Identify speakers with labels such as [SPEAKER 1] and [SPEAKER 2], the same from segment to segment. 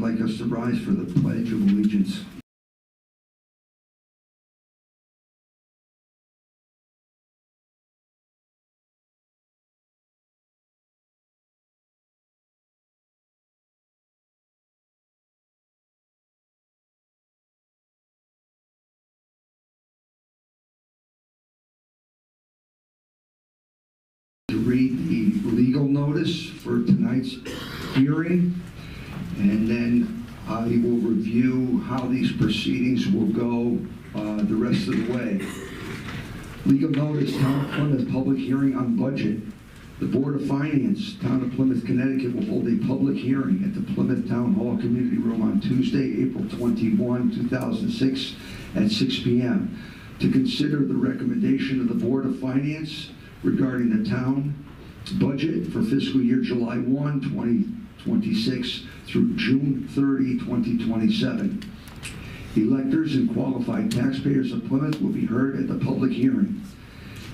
[SPEAKER 1] like us to rise for the Pledge of Allegiance. To read the legal notice for tonight's hearing, and then I will review how these proceedings will go the rest of the way. Legal notice, Town of Plymouth public hearing on budget. The Board of Finance, Town of Plymouth, Connecticut will hold a public hearing at the Plymouth Town Hall Community Room on Tuesday, April 21, 2006 at 6 p.m. to consider the recommendation of the Board of Finance regarding the town budget for fiscal year July 1, 2026 through June 30, 2027. Electors and qualified taxpayers of Plymouth will be heard at the public hearing.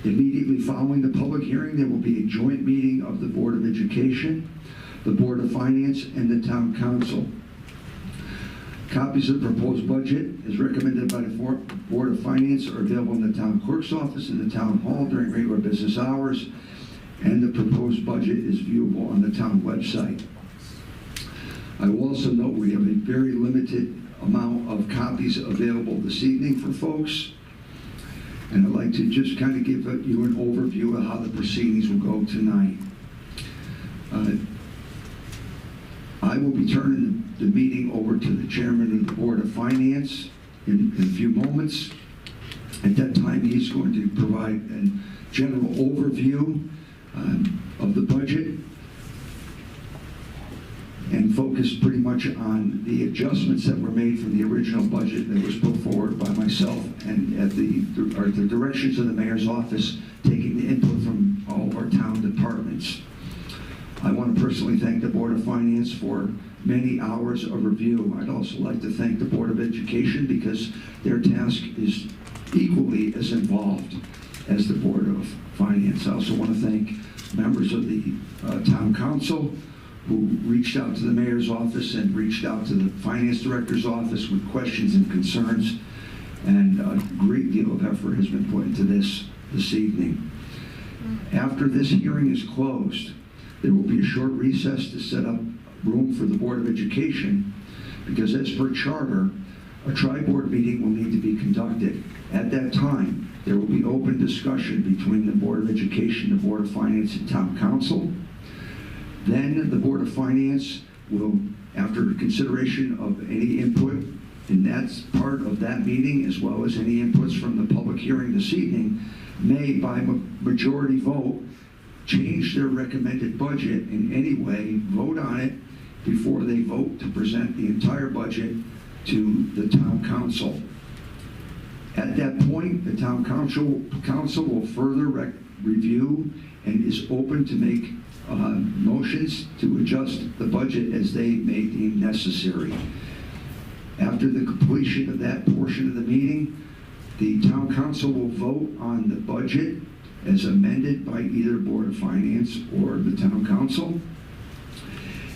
[SPEAKER 1] Immediately following the public hearing, there will be a joint meeting of the Board of Education, the Board of Finance, and the Town Council. Copies of the proposed budget, as recommended by the Board of Finance, are available in the Town Clerk's office in the Town Hall during regular business hours, and the proposed budget is viewable on the town website. I will also note we have a very limited amount of copies available this evening for folks, and I'd like to just kind of give you an overview of how the proceedings will go tonight. I will be turning the meeting over to the Chairman of the Board of Finance in a few moments. At that time, he's going to provide a general overview of the budget and focus pretty much on the adjustments that were made from the original budget that was put forward by myself and at the directions of the Mayor's office, taking the input from all of our town departments. I want to personally thank the Board of Finance for many hours of review. I'd also like to thank the Board of Education because their task is equally as involved as the Board of Finance. I also want to thank members of the Town Council who reached out to the Mayor's office and reached out to the Finance Director's office with questions and concerns, and a great deal of effort has been put into this evening. After this hearing is closed, there will be a short recess to set up room for the Board of Education, because as per charter, a tri-board meeting will need to be conducted. At that time, there will be open discussion between the Board of Education, the Board of Finance, and Town Council. Then the Board of Finance will, after consideration of any input in that part of that meeting, as well as any inputs from the public hearing this evening, may, by majority vote, change their recommended budget in any way, vote on it before they vote to present the entire budget to the Town Council. At that point, the Town Council will further review and is open to make motions to adjust the budget as they may deem necessary. After the completion of that portion of the meeting, the Town Council will vote on the budget as amended by either Board of Finance or the Town Council.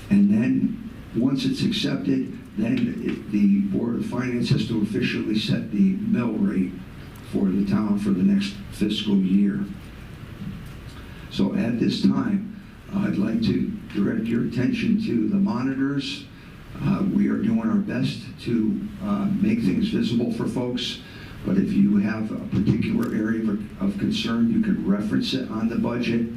[SPEAKER 1] And then, once it's accepted, then the Board of Finance has to officially set the mill rate for the town for the next fiscal year. So at this time, I'd like to direct your attention to the monitors. We are doing our best to make things visible for folks, but if you have a particular area of concern, you can reference it on the budget,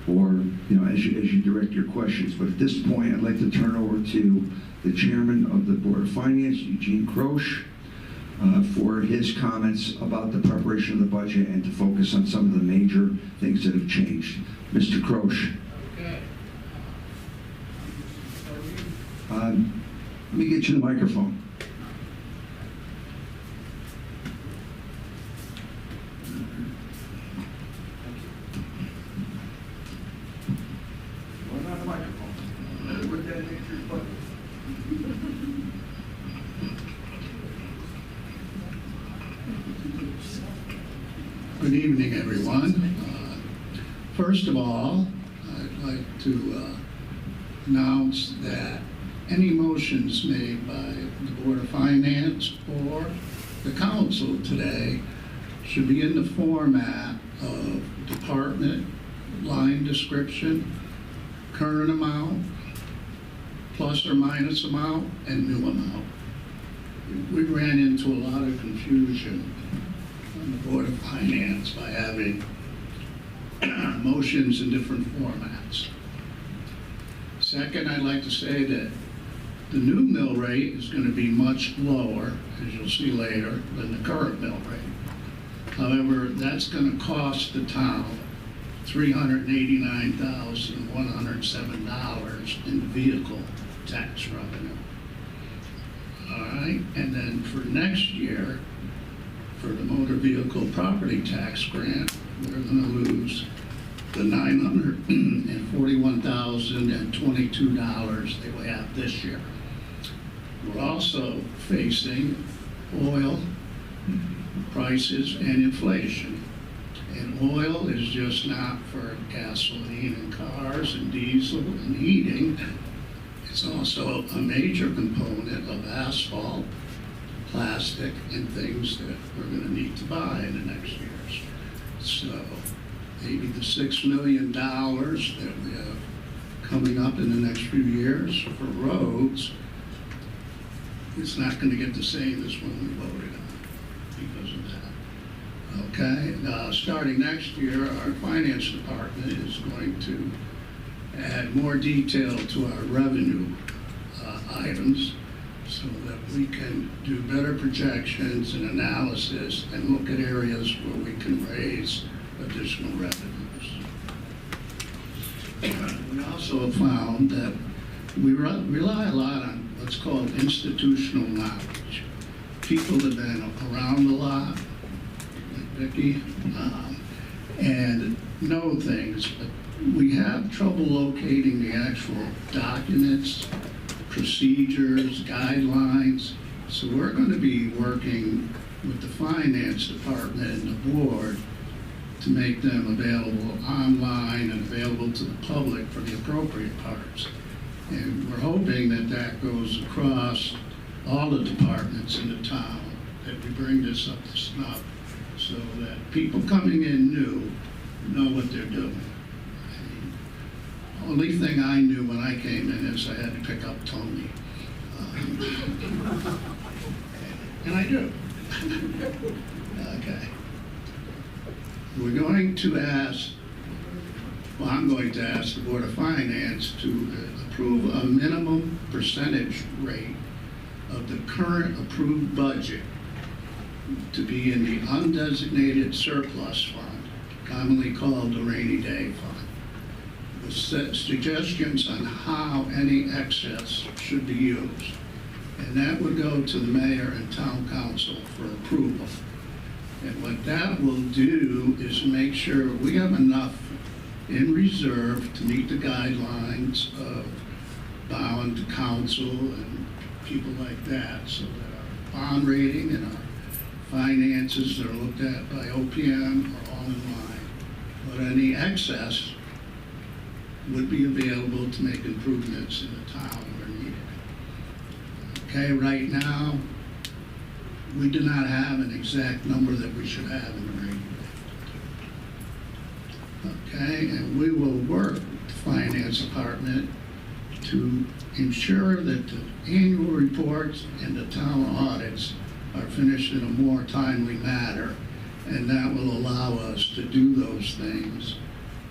[SPEAKER 1] or as you direct your questions. But at this point, I'd like to turn over to the Chairman of the Board of Finance, Eugene Croce, for his comments about the preparation of the budget and to focus on some of the major things that have changed. Mr. Croce.
[SPEAKER 2] Okay.
[SPEAKER 1] Let me get you the microphone. What about the microphone? Put that next to your butt.
[SPEAKER 2] Good evening, everyone. First of all, I'd like to announce that any motions made by the Board of Finance or the council today should be in the format of department, line description, current amount, plus or minus amount, and new amount. We ran into a lot of confusion on the Board of Finance by having motions in different formats. Second, I'd like to say that the new mill rate is going to be much lower, as you'll see later, than the current mill rate. However, that's going to cost the town $389,107 in vehicle tax revenue. All right, and then for next year, for the motor vehicle property tax grant, we're going to lose the $941,022 that we have this year. We're also facing oil prices and inflation. And oil is just not for gasoline and cars and diesel and heating. It's also a major component of asphalt, plastic, and things that we're going to need to buy in the next years. So maybe the $6 million that we have coming up in the next few years for roads, it's not going to get the same as when we voted on because of that. Okay, starting next year, our finance department is going to add more detail to our revenue items so that we can do better projections and analysis and look at areas where we can raise additional revenues. We also have found that we rely a lot on what's called institutional knowledge. People have been around a lot, like Vicki, and know things, but we have trouble locating the actual documents, procedures, guidelines. So we're going to be working with the finance department and the board to make them available online and available to the public for the appropriate parts. And we're hoping that that goes across all the departments in the town, that we bring this up to snuff so that people coming in new know what they're doing. The only thing I knew when I came in is I had to pick up Tony. And I do. Okay. We're going to ask, well, I'm going to ask the Board of Finance to approve a minimum percentage rate of the current approved budget to be in the undesignated surplus fund, commonly called the rainy day fund, with suggestions on how any excess should be used. And that would go to the mayor and town council for approval. And what that will do is make sure we have enough in reserve to meet the guidelines of bond council and people like that, so that our bond rating and our finances that are looked at by OPM are all in line. But any excess would be available to make improvements in the town where needed. Okay, right now, we do not have an exact number that we should have in the rainy day. Okay, and we will work with the finance department to ensure that the annual reports and the town audits are finished in a more timely manner, and that will allow us to do those things,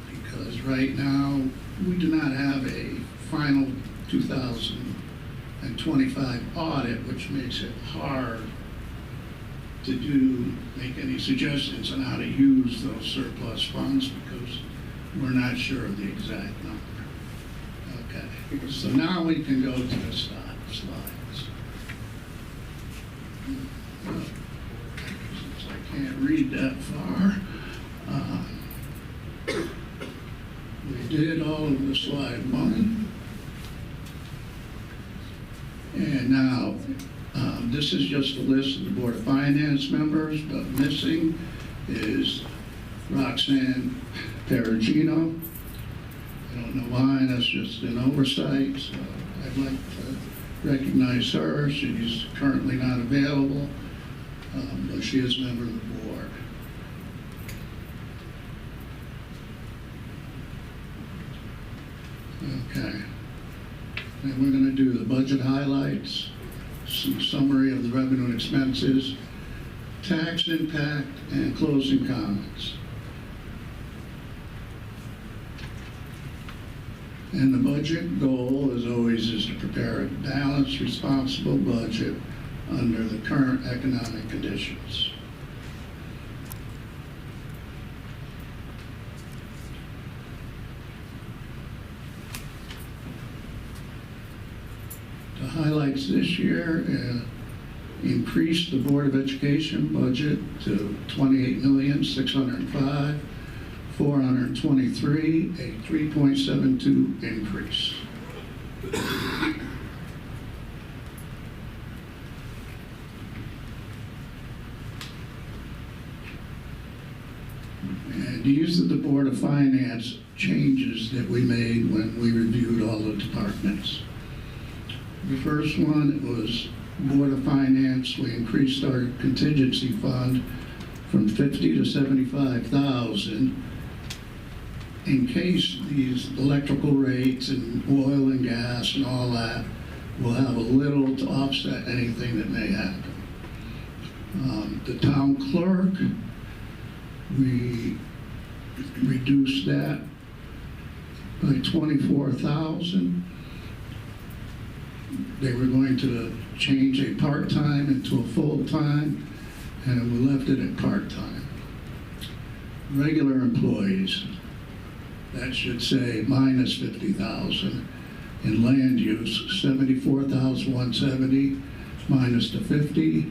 [SPEAKER 2] because right now we do not have a final 2025 audit, which makes it hard to make any suggestions on how to use those surplus funds, because we're not sure of the exact number. Okay, so now we can go to the slides. Since I can't read that far, we did all of the slide one. And now, this is just a list of the Board of Finance members, but missing is Roxanne Perugino. I don't know why, that's just an oversight, so I I'd like to recognize her. She's currently not available, but she is a member of the board. Okay. And we're going to do the budget highlights, some summary of the revenue and expenses, tax impact, and closing comments. And the budget goal, as always, is to prepare a balanced, responsible budget under the current economic conditions. The highlights this year increased the Board of Education budget to $28,605,423, a 3.72 increase. And these are the Board of Finance changes that we made when we reviewed all the departments. The first one was Board of Finance. We increased our contingency fund from 50 to 75,000 in case these electrical rates and oil and gas and all that will have a little to offset anything that may happen. The town clerk, we reduced that by 24,000. They were going to change a part-time into a full-time, and we left it at part-time. Regular employees, that should say minus 50,000. In land use, 74,170 minus the 50,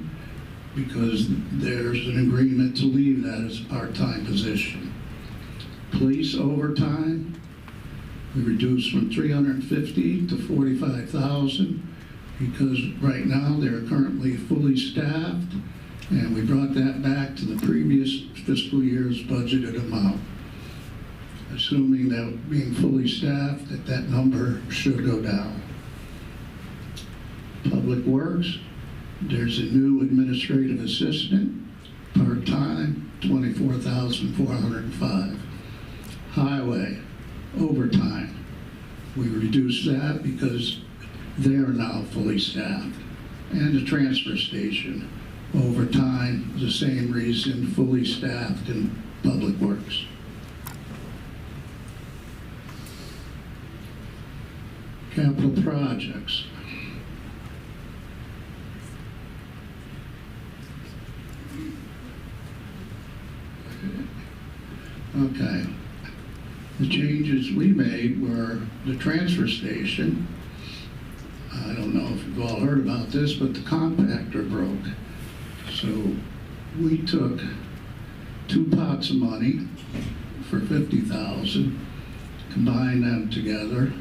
[SPEAKER 2] because there's an agreement to leave that as a part-time position. Police overtime, we reduced from 350 to 45,000 because right now they're currently fully staffed, and we brought that back to the previous fiscal year's budgeted amount. Assuming that being fully staffed, that number should go down. Public Works, there's a new administrative assistant, part-time, 24,405. Highway, overtime, we reduced that because they are now fully staffed. And the transfer station, overtime, the same reason, fully staffed in Public Works. Capital projects. Okay. The changes we made were the transfer station. I don't know if you've all heard about this, but the compactor broke. So we took 2 pots of money for 50,000, combined them together,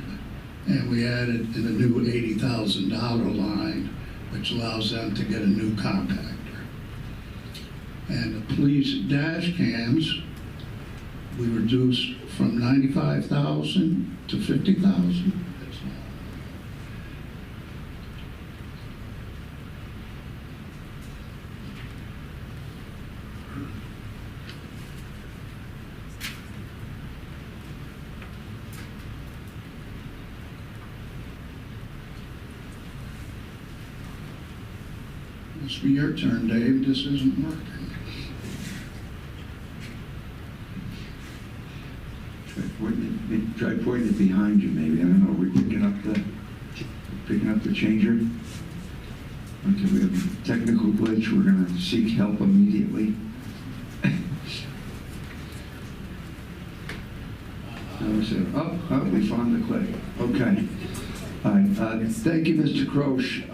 [SPEAKER 2] and we added in a new $80,000 line, which allows them to get a new compactor. And the police dash cams, we reduced from 95,000 to 50,000. Must be your turn, Dave. This isn't working.
[SPEAKER 1] Try pointing it behind you, maybe. I don't know. We're picking up the changer. Okay, we have a technical glitch. We're going to seek help immediately. We found the click. Okay. All right. Thank you, Mr. Croce.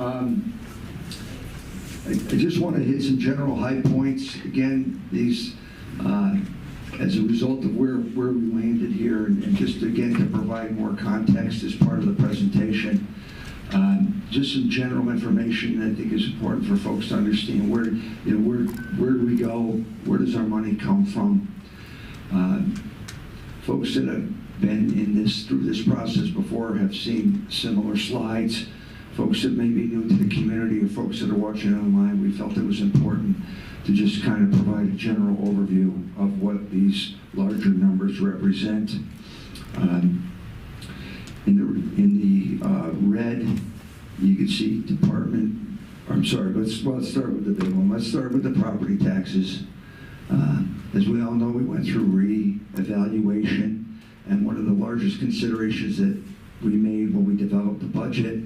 [SPEAKER 1] I just want to hit some general high points. Again, these, as a result of where we landed here, and just again to provide more context as part of the presentation, just some general information that I think is important for folks to understand. Where do we go? Where does our money come from? Folks that have been through this process before have seen similar slides. Folks that may be new to the community or folks that are watching online, we felt it was important to just kind of provide a general overview of what these larger numbers represent. In the red, you can see let's start with the big one. Let's start with the property taxes. As we all know, we went through re-evaluation, and one of the largest considerations that we made when we developed the budget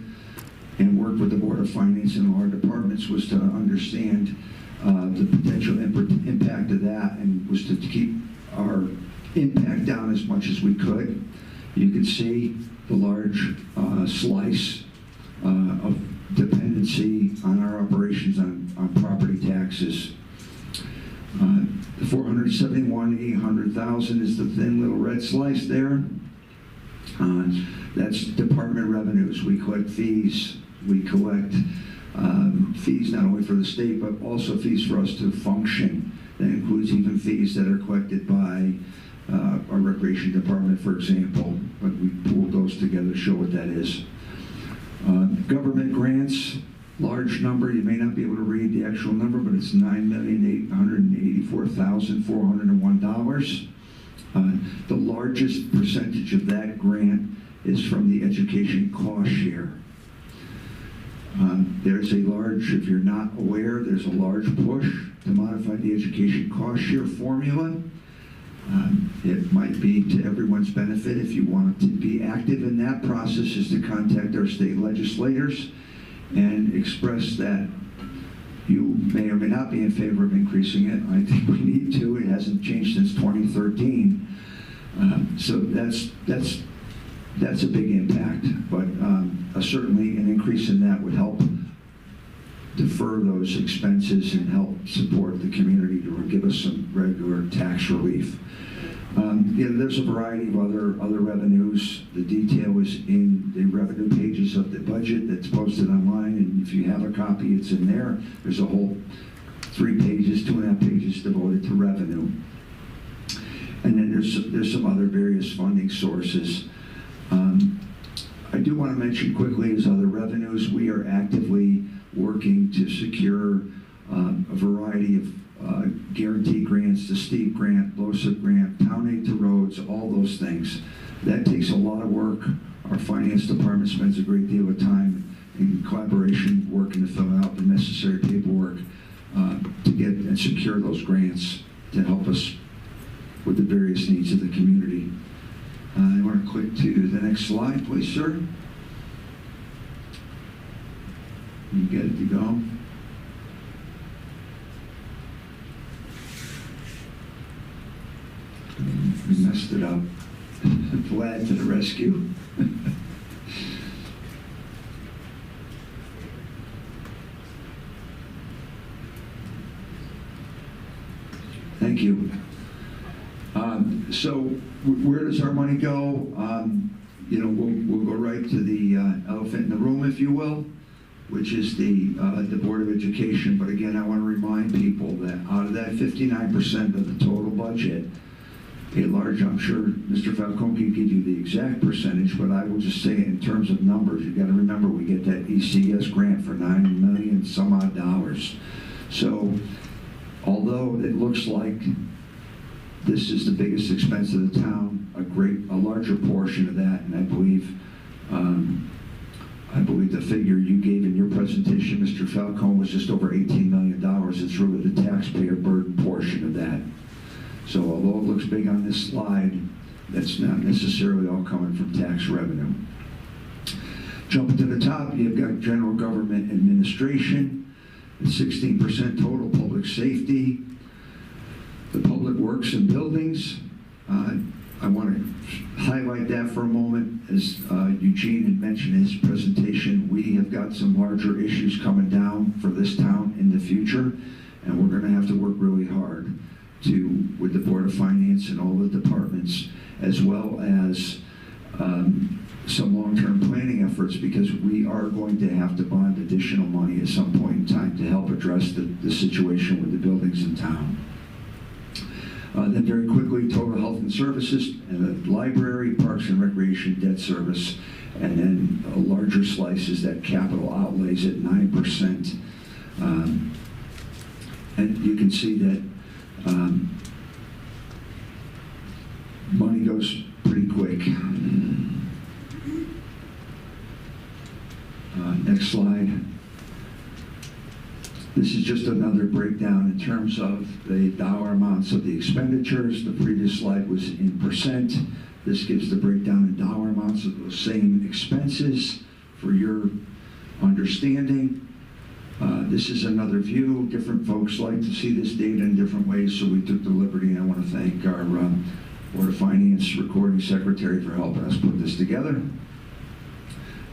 [SPEAKER 1] and worked with the Board of Finance and all our departments was to understand the potential impact of that, and was to keep our impact down as much as we could. You can see the large slice of dependency on our operations on property taxes. The $471,800,000 is the thin little red slice there. That's department revenues. We collect fees. We collect fees not only for the state, but also fees for us to function. That includes even fees that are collected by our recreation department, for example. But we pulled those together to show what that is. Government grants, large number. You may not be able to read the actual number, but it's $9,884,401. The largest percentage of that grant is from the education cost share. There's a large, if you're not aware, there's a large push to modify the education cost share formula. It might be to everyone's benefit if you want to be active in that process, is to contact our state legislators and express that you may or may not be in favor of increasing it. I think we need to. It hasn't changed since 2013. So that's a big impact, but certainly an increase in that would help defer those expenses and help support the community to give us some regular tax relief. There's a variety of other revenues. The detail is in the revenue pages of the budget that's posted online, and if you have a copy, it's in there. There's a whole 3 pages, 2.5 pages devoted to revenue. And then there's some other various funding sources. I do want to mention quickly as other revenues, we are actively working to secure a variety of guarantee grants, the STEEP grant, LoSiP grant, Town Aid to Roads, all those things. That takes a lot of work. Our finance department spends a great deal of time in collaboration working to fill out the necessary paperwork to get and secure those grants to help us with the various needs of the community. I want to click to the next slide, please, sir. You get it to go. We messed it up. Vlad to the rescue. Thank you. So where does our money go? We'll go right to the elephant in the room, if you will, which is the Board of Education. But again, I want to remind people that out of that 59% of the total budget, a large, I'm sure Mr. Falcone can give you the exact percentage, but I will just say in terms of numbers, you've got to remember we get that ECS grant for $9 million some odd dollars. So although it looks like this is the biggest expense of the town, a larger portion of that, and I believe the figure you gave in your presentation, Mr. Falcone, was just over $18 million. It's really the taxpayer burden portion of that. So although it looks big on this slide, that's not necessarily all coming from tax revenue. Jumping to the top, you've got general government administration, 16% total, public safety, the public works and buildings. I want to highlight that for a moment. As Eugene had mentioned in his presentation, we have got some larger issues coming down for this town in the future, and we're going to have to work really hard with the Board of Finance and all the departments, as well as some long-term planning efforts, because we are going to have to bond additional money at some point in time to help address the situation with the buildings in town. Then very quickly, total health and services, and the library, parks and recreation, debt service, and then a larger slice is that capital outlays at 9%. And you can see that money goes pretty quick. Next slide. This is just another breakdown in terms of the dollar amounts of the expenditures. The previous slide was in percent. This gives the breakdown in dollar amounts of those same expenses for your understanding. This is another view. Different folks like to see this data in different ways, so we took the liberty, and I want to thank our Board of Finance recording secretary for helping us put this together.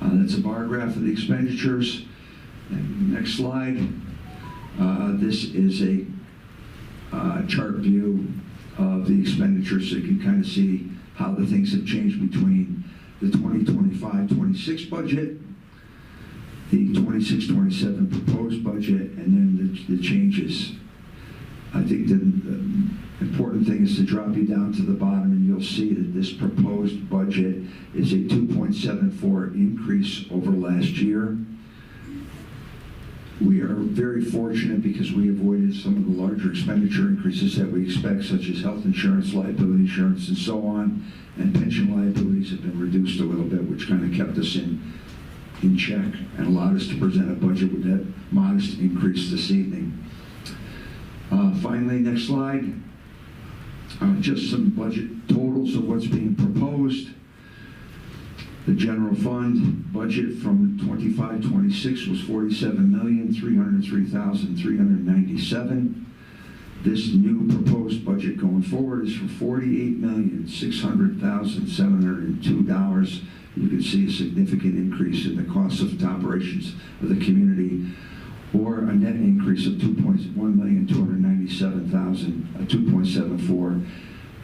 [SPEAKER 1] That's a bar graph of the expenditures. And next slide. This is a chart view of the expenditures, so you can kind of see how the things have changed between the 2025-26 budget, the 26-27 proposed budget, and then the changes. I think the important thing is to drop you down to the bottom, and you'll see that this proposed budget is a 2.74 increase over last year. We are very fortunate because we avoided some of the larger expenditure increases that we expect, such as health insurance, liability insurance, and so on. And pension liabilities have been reduced a little bit, which kind of kept us in check and allowed us to present a budget with that modest increase this evening. Finally, next slide. Just some budget totals of what's being proposed. The general fund budget from 25-26 was $47,303,397. This new proposed budget going forward is for $48,600,702. You can see a significant increase in the cost of operations of the community, or a net increase of $1,297,000, a 2.74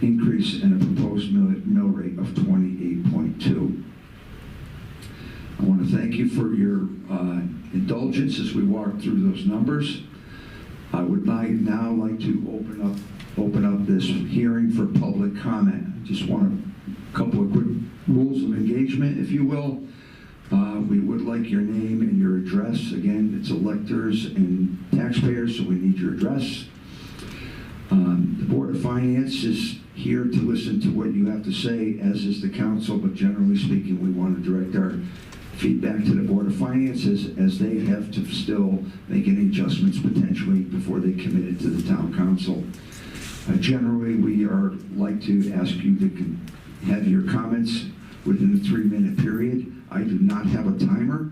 [SPEAKER 1] increase, and a proposed mill rate of 28.2. I want to thank you for your indulgence as we walk through those numbers. I would now like to open up this hearing for public comment. I just want a couple of quick rules of engagement, if you will. We would like your name and your address. Again, it's electors and taxpayers, so we need your address. The Board of Finance is here to listen to what you have to say, as is the council, but generally speaking, we want to direct our feedback to the Board of Finance as they have to still make any adjustments potentially before they commit it to the town council. Generally, we like to ask you to have your comments within a 3-minute period. I do not have a timer,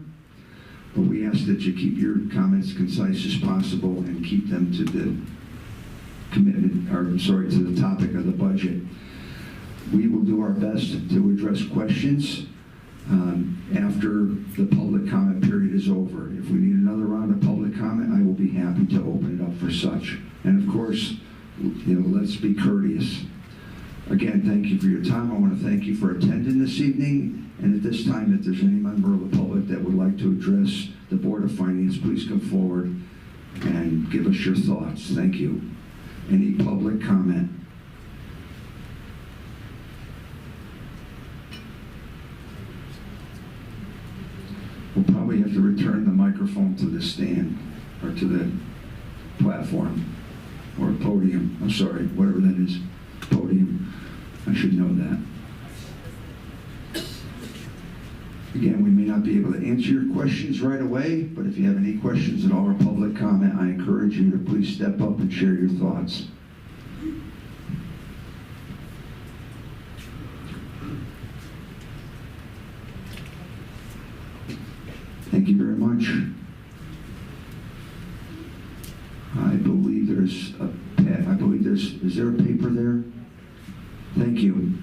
[SPEAKER 1] but we ask that you keep your comments concise as possible and keep them to the to the topic of the budget. We will do our best to address questions after the public comment period is over. If we need another round of public comment, I will be happy to open it up for such. And of course, let's be courteous. Again, thank you for your time. I want to thank you for attending this evening. And at this time, if there's any member of the public that would like to address the Board of Finance, please come forward and give us your thoughts. Thank you. Any public comment? We'll probably have to return the microphone to the stand, or to the platform, or podium. I'm sorry, whatever that is. Podium. I should know that. Again, we may not be able to answer your questions right away, but if you have any questions at all or public comment, I encourage you to please step up and share your thoughts. Thank you very much. Is there a paper there? Thank you.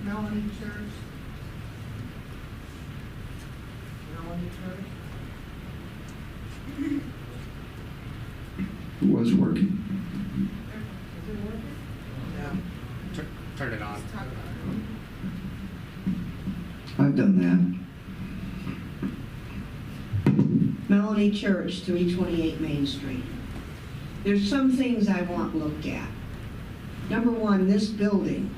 [SPEAKER 3] Melanie Church.
[SPEAKER 1] It was working.
[SPEAKER 3] Turn it on.
[SPEAKER 1] I've done that.
[SPEAKER 4] Melanie Church, 328 Main Street. There's some things I want looked at. Number one, this building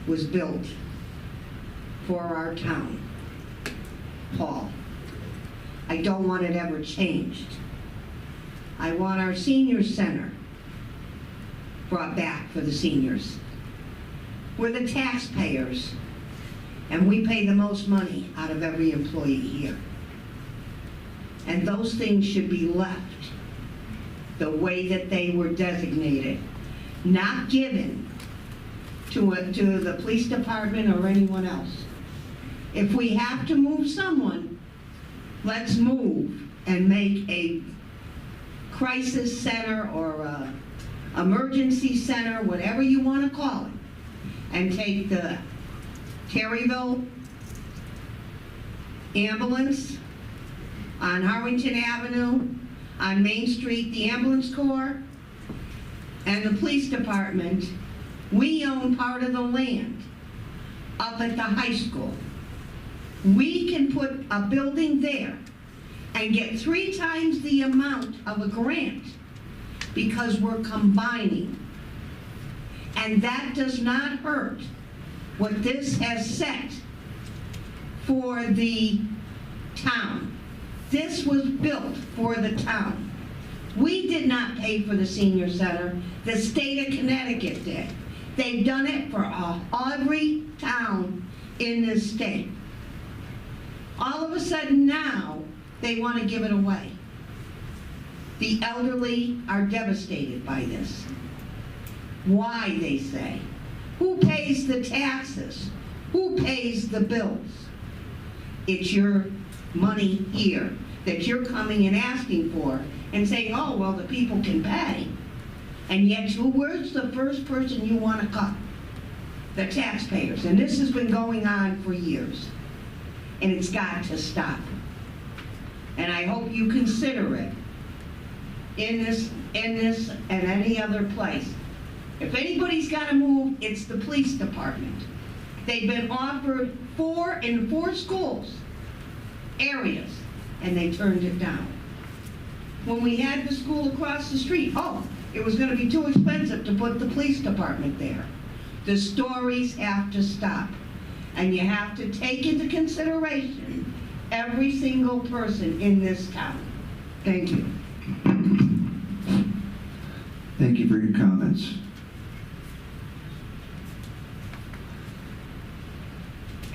[SPEAKER 4] was built for our town hall. I don't want it ever changed. I want our senior center brought back for the seniors. We're the taxpayers, and we pay the most money out of every employee here. And those things should be left the way that they were designated, not given to the police department or anyone else. If we have to move someone, let's move and make a crisis center or a emergency center, whatever you want to call it, and take the Terryville ambulance on Harwinton Avenue, on Main Street, the ambulance corps, and the police department. We own part of the land up at the high school. We can put a building there and get 3 times the amount of a grant because we're combining. And that does not hurt what this has set for the town. This was built for the town. We did not pay for the senior center. The state of Connecticut did. They've done it for every town in this state. All of a sudden now, they want to give it away. The elderly are devastated by this. Why, they say? Who pays the taxes? Who pays the bills? It's your money here that you're coming and asking for and saying, oh, well, the people can pay. And yet, where's the first person you want to cut? The taxpayers. And this has been going on for years. And it's got to stop. And I hope you consider it in this and any other place. If anybody's got to move, it's the police department. They've been offered 4 in 4 schools, areas, and they turned it down. When we had the school across the street, oh, it was going to be too expensive to put the police department there. The stories have to stop. And you have to take into consideration every single person in this town. Thank you.
[SPEAKER 1] Thank you for your comments.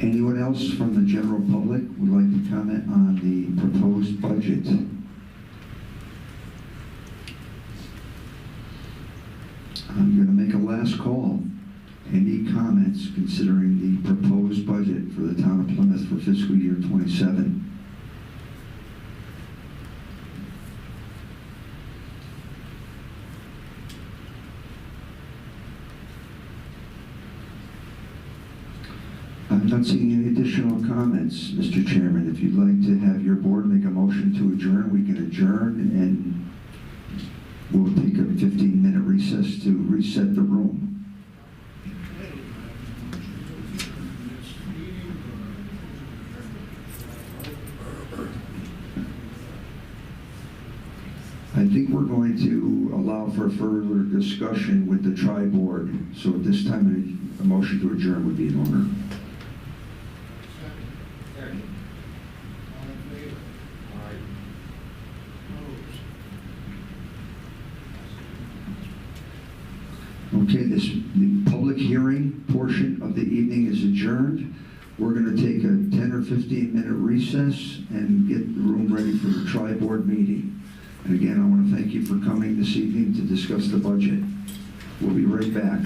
[SPEAKER 1] Anyone else from the general public would like to comment on the proposed budget? I'm going to make a last call. Any comments considering the proposed budget for the town of Plymouth for fiscal year 27? I'm not seeing any additional comments, Mr. Chairman. If you'd like to have your board make a motion to adjourn, we can adjourn, and we'll take a 15-minute recess to reset the room. I think we're going to allow for further discussion with the tri-board. So at this time, a motion to adjourn would be in order. Okay, the public hearing portion of the evening is adjourned. We're going to take a 10 or 15-minute recess and get the room ready for the tri-board meeting. And again, I want to thank you for coming this evening to discuss the budget. We'll be right back.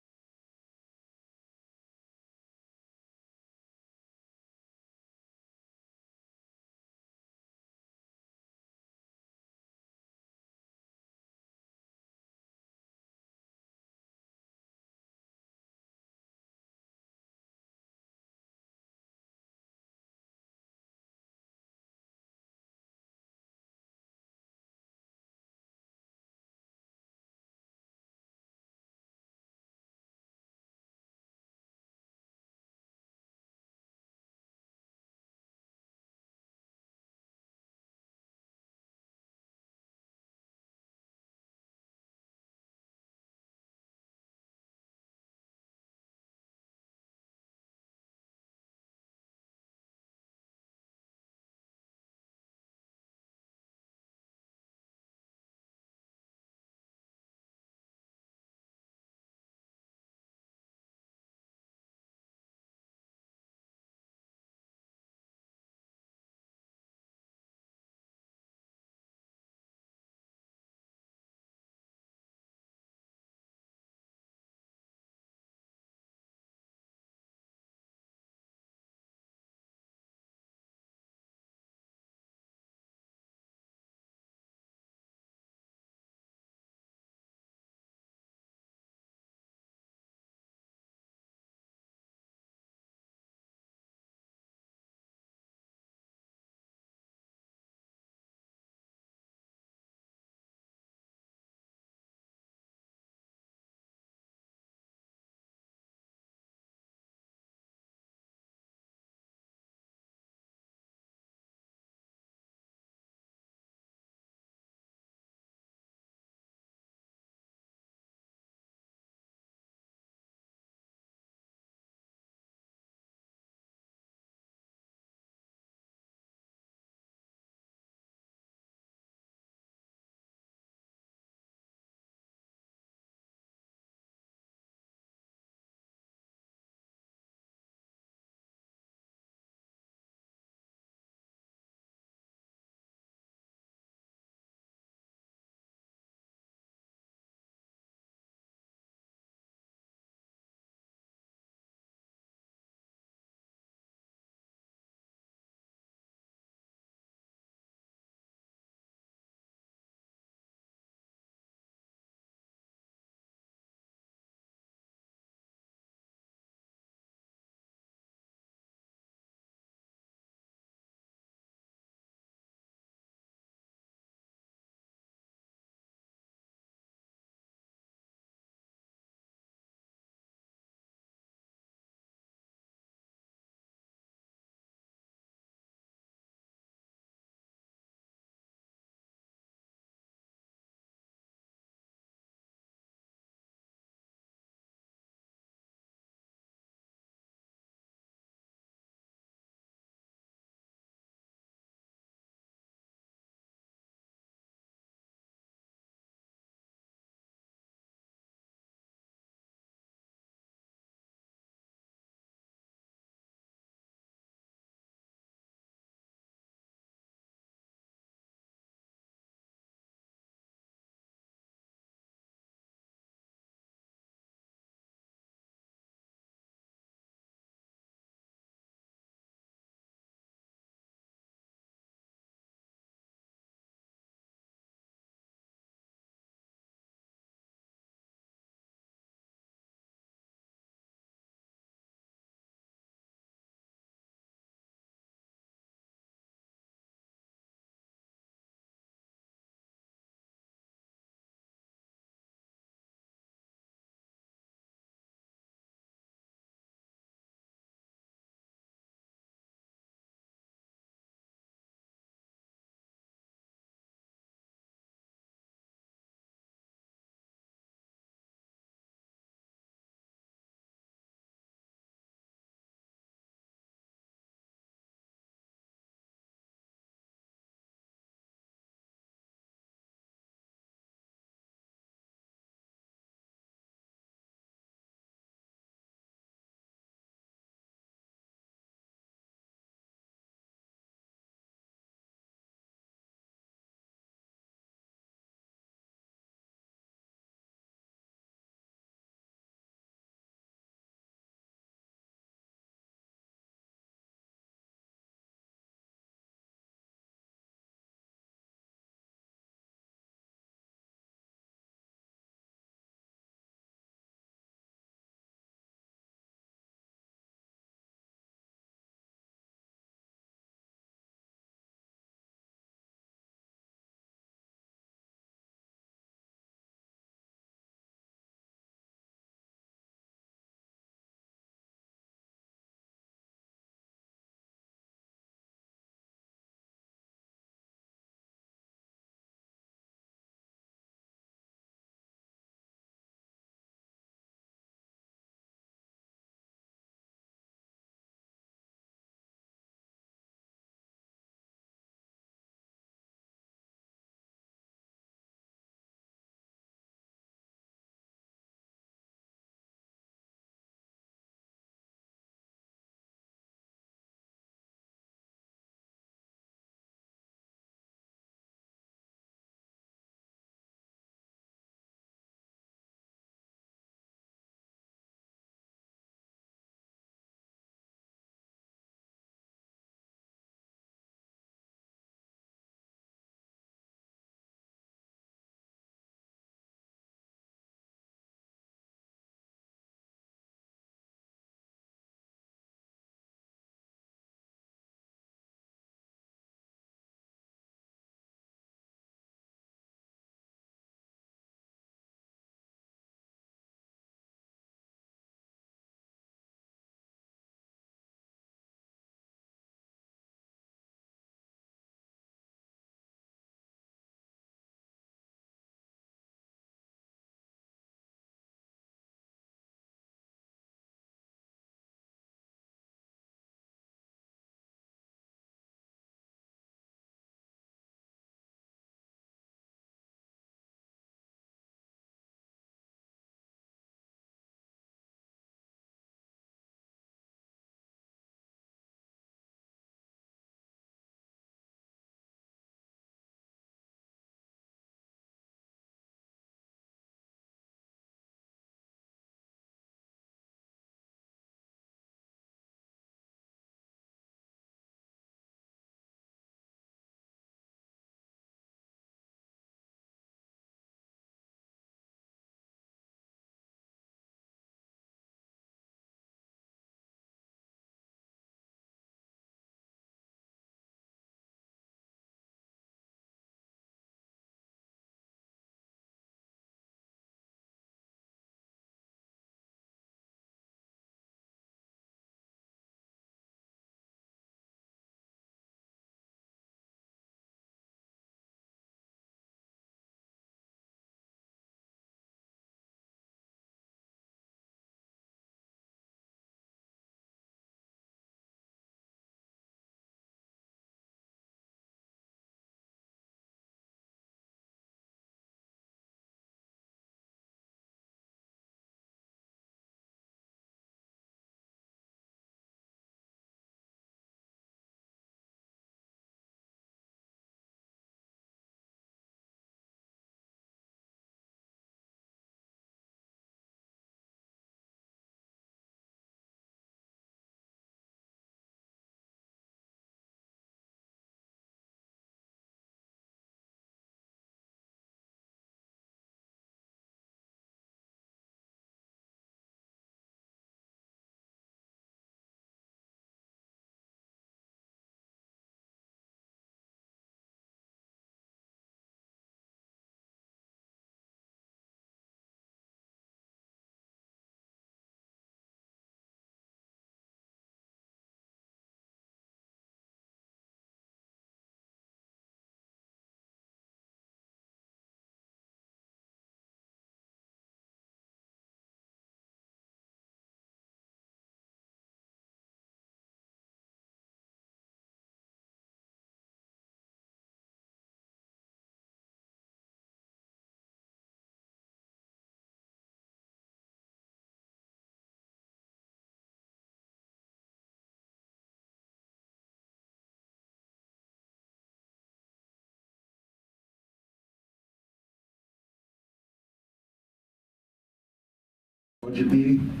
[SPEAKER 1] budget meeting?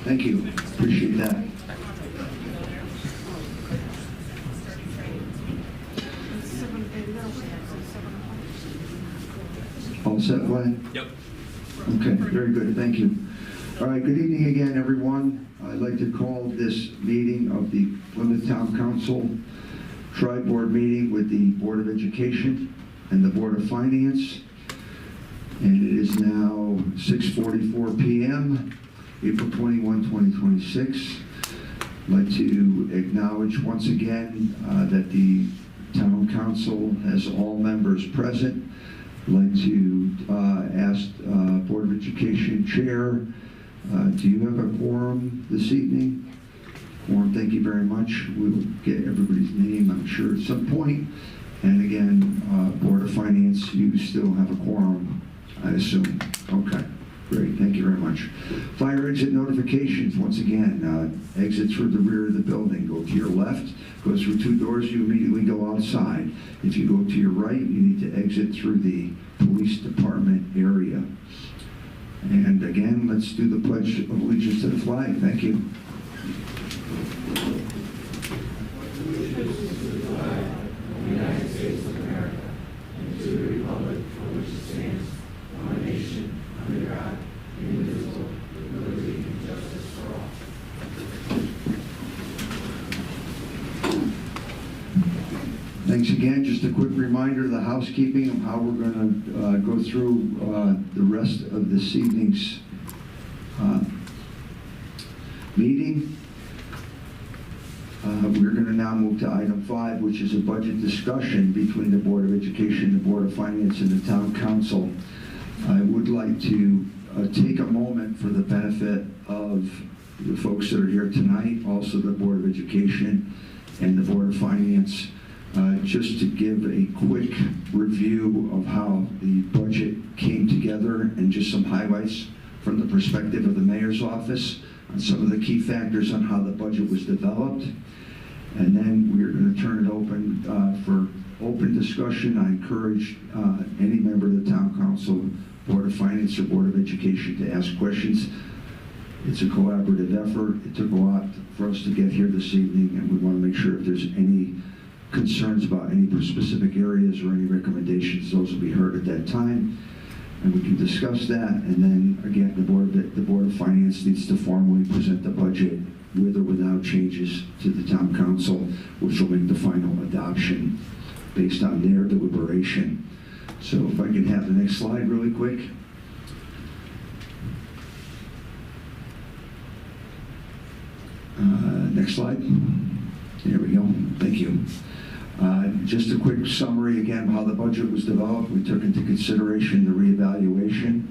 [SPEAKER 1] Thank you, appreciate that. All set, Glenn?
[SPEAKER 3] Yep.
[SPEAKER 1] Okay, very good, thank you. All right, good evening again, everyone. I'd like to call this meeting of the Plymouth Town Council Tri-Board meeting with the Board of Education and the Board of Finance. And it is now 6:44 p.m., April 21, 2026. I'd like to acknowledge once again that the Town Council has all members present. I'd like to ask Board of Education Chair, do you have a quorum this evening? Quorum, thank you very much. We will get everybody's name, I'm sure, at some point. And again, Board of Finance, you still have a quorum, I assume. Okay, great, thank you very much. Fire exit notifications, once again, exit through the rear of the building. Go to your left, go through 2 doors, you immediately go outside. If you go to your right, you need to exit through the police department area. And again, let's do the Pledge of Allegiance to the flag. Thank you. Thanks again. Just a quick reminder of the housekeeping of how we're going to go through the rest of this evening's meeting. We're going to now move to item 5, which is a budget discussion between the Board of Education, the Board of Finance, and the Town Council. I would like to take a moment for the benefit of the folks that are here tonight, also the Board of Education and the Board of Finance, just to give a quick review of how the budget came together and just some highlights from the perspective of the Mayor's office on some of the key factors on how the budget was developed. And then we're going to turn it open for open discussion. I encourage any member of the Town Council, Board of Finance, or Board of Education to ask questions. It's a collaborative effort. It took a lot for us to get here this evening, and we want to make sure if there's any concerns about any specific areas or any recommendations, those will be heard at that time, and we can discuss that. And then again, the Board of Finance needs to formally present the budget with or without changes to the Town Council, which will make the final adoption based on their deliberation. So if I can have the next slide really quick. Next slide. There we go. Thank you. Just a quick summary again of how the budget was developed. We took into consideration the reevaluation,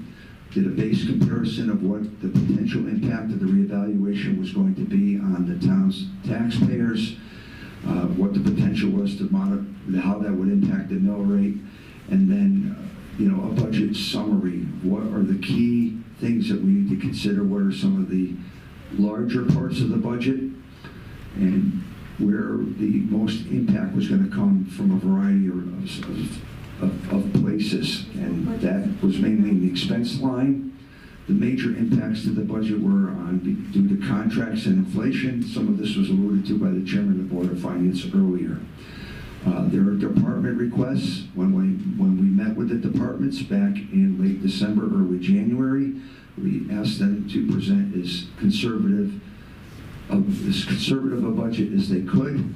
[SPEAKER 1] did a base comparison of what the potential impact of the reevaluation was going to be on the town's taxpayers, what the potential was to monitor, how that would impact the mill rate, and then a budget summary. What are the key things that we need to consider? What are some of the larger parts of the budget, and where the most impact was going to come from a variety of places. And that was mainly in the expense line. The major impacts to the budget were due to contracts and inflation. Some of this was alluded to by the Chairman of the Board of Finance earlier. There are department requests. When we met with the departments back in late December, early January, we asked them to present as conservative a budget as they could,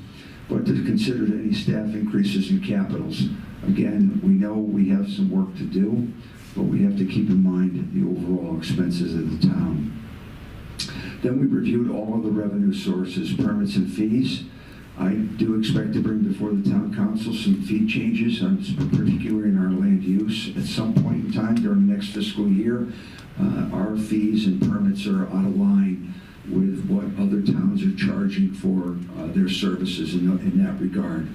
[SPEAKER 1] but to consider any staff increases in capitals. Again, we know we have some work to do, but we have to keep in mind the overall expenses of the town. Then we reviewed all of the revenue sources, permits and fees. I do expect to bring before the Town Council some fee changes, particularly in our land use. At some point in time during the next fiscal year, our fees and permits are out of line with what other towns are charging for their services in that regard.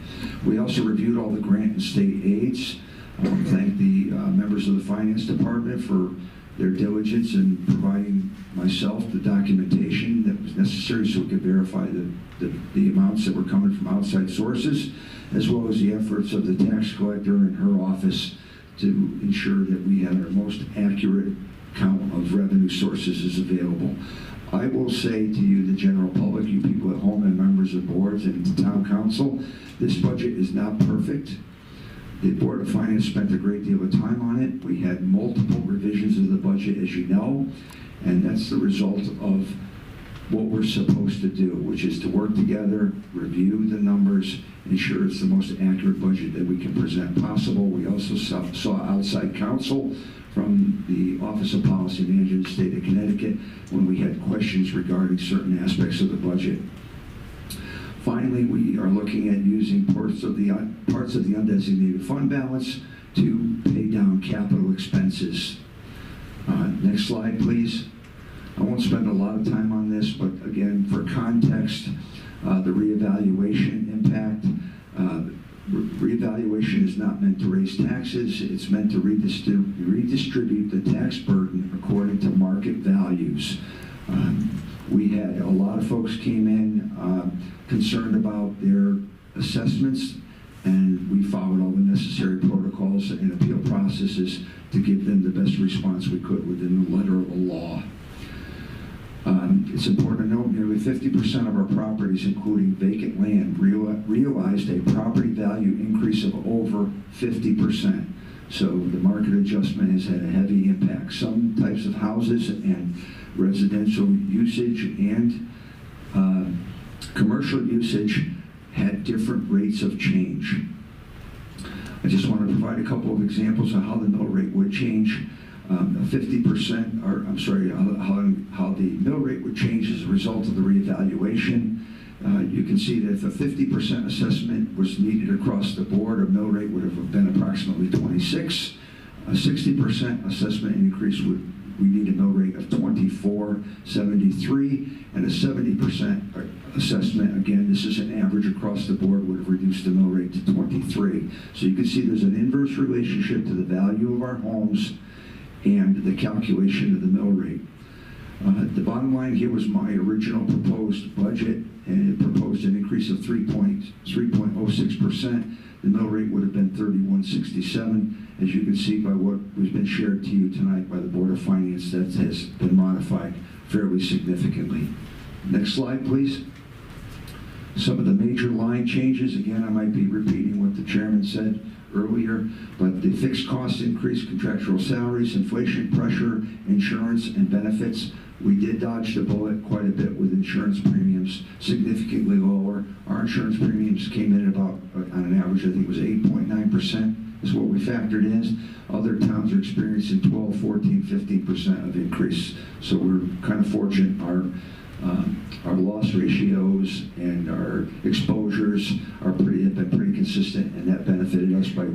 [SPEAKER 1] We also reviewed all the grant and state aids. I want to thank the members of the Finance Department for their diligence in providing myself the documentation that was necessary so we could verify the amounts that were coming from outside sources, as well as the efforts of the tax collector and her office to ensure that we had our most accurate count of revenue sources is available. I will say to you, the general public, you people at home and members of boards and the town council, this budget is not perfect. The Board of Finance spent a great deal of time on it. We had multiple revisions of the budget, as you know, and that's the result of what we're supposed to do, which is to work together, review the numbers, ensure it's the most accurate budget that we can present possible. We also saw outside counsel from the Office of Policy Manager in the state of Connecticut when we had questions regarding certain aspects of the budget. Finally, we are looking at using parts of the undesignated fund balance to pay down capital expenses. Next slide, please. I won't spend a lot of time on this, but again, for context, the reevaluation impact. Reevaluation is not meant to raise taxes. It's meant to redistribute the tax burden according to market values. We had a lot of folks came in concerned about their assessments, and we followed all the necessary protocols and appeal processes to give them the best response we could within the letter of the law. It's important to note nearly 50% of our properties, including vacant land, realized a property value increase of over 50%. So the market adjustment has had a heavy impact. Some types of houses and residential usage and commercial usage had different rates of change. I just want to provide a couple of examples of how the mill rate would change. 50%, or I'm sorry, how the mill rate would change as a result of the reevaluation. You can see that if a 50% assessment was needed across the board, a mill rate would have been approximately 26. A 60% assessment increase we need a mill rate of 24.73, and a 70% assessment, again, this is an average across the board, would have reduced the mill rate to 23. So you can see there's an inverse relationship to the value of our homes and the calculation of the mill rate. The bottom line here was my original proposed budget, and it proposed an increase of 3.06%. The mill rate would have been 31.67. As you can see by what has been shared to you tonight by the Board of Finance, that has been modified fairly significantly. Next slide, please. Some of the major line changes, again, I might be repeating what the chairman said earlier, but the fixed cost increase, contractual salaries, inflation pressure, insurance, and benefits. We did dodge the bullet quite a bit with insurance premiums, significantly lower. Our insurance premiums came in about, on an average, I think it was 8.9% is what we factored in. Other towns are experiencing 12, 14, 15% of increase. So we're kind of fortunate. Our loss ratios and our exposures have been pretty consistent, and that benefited us by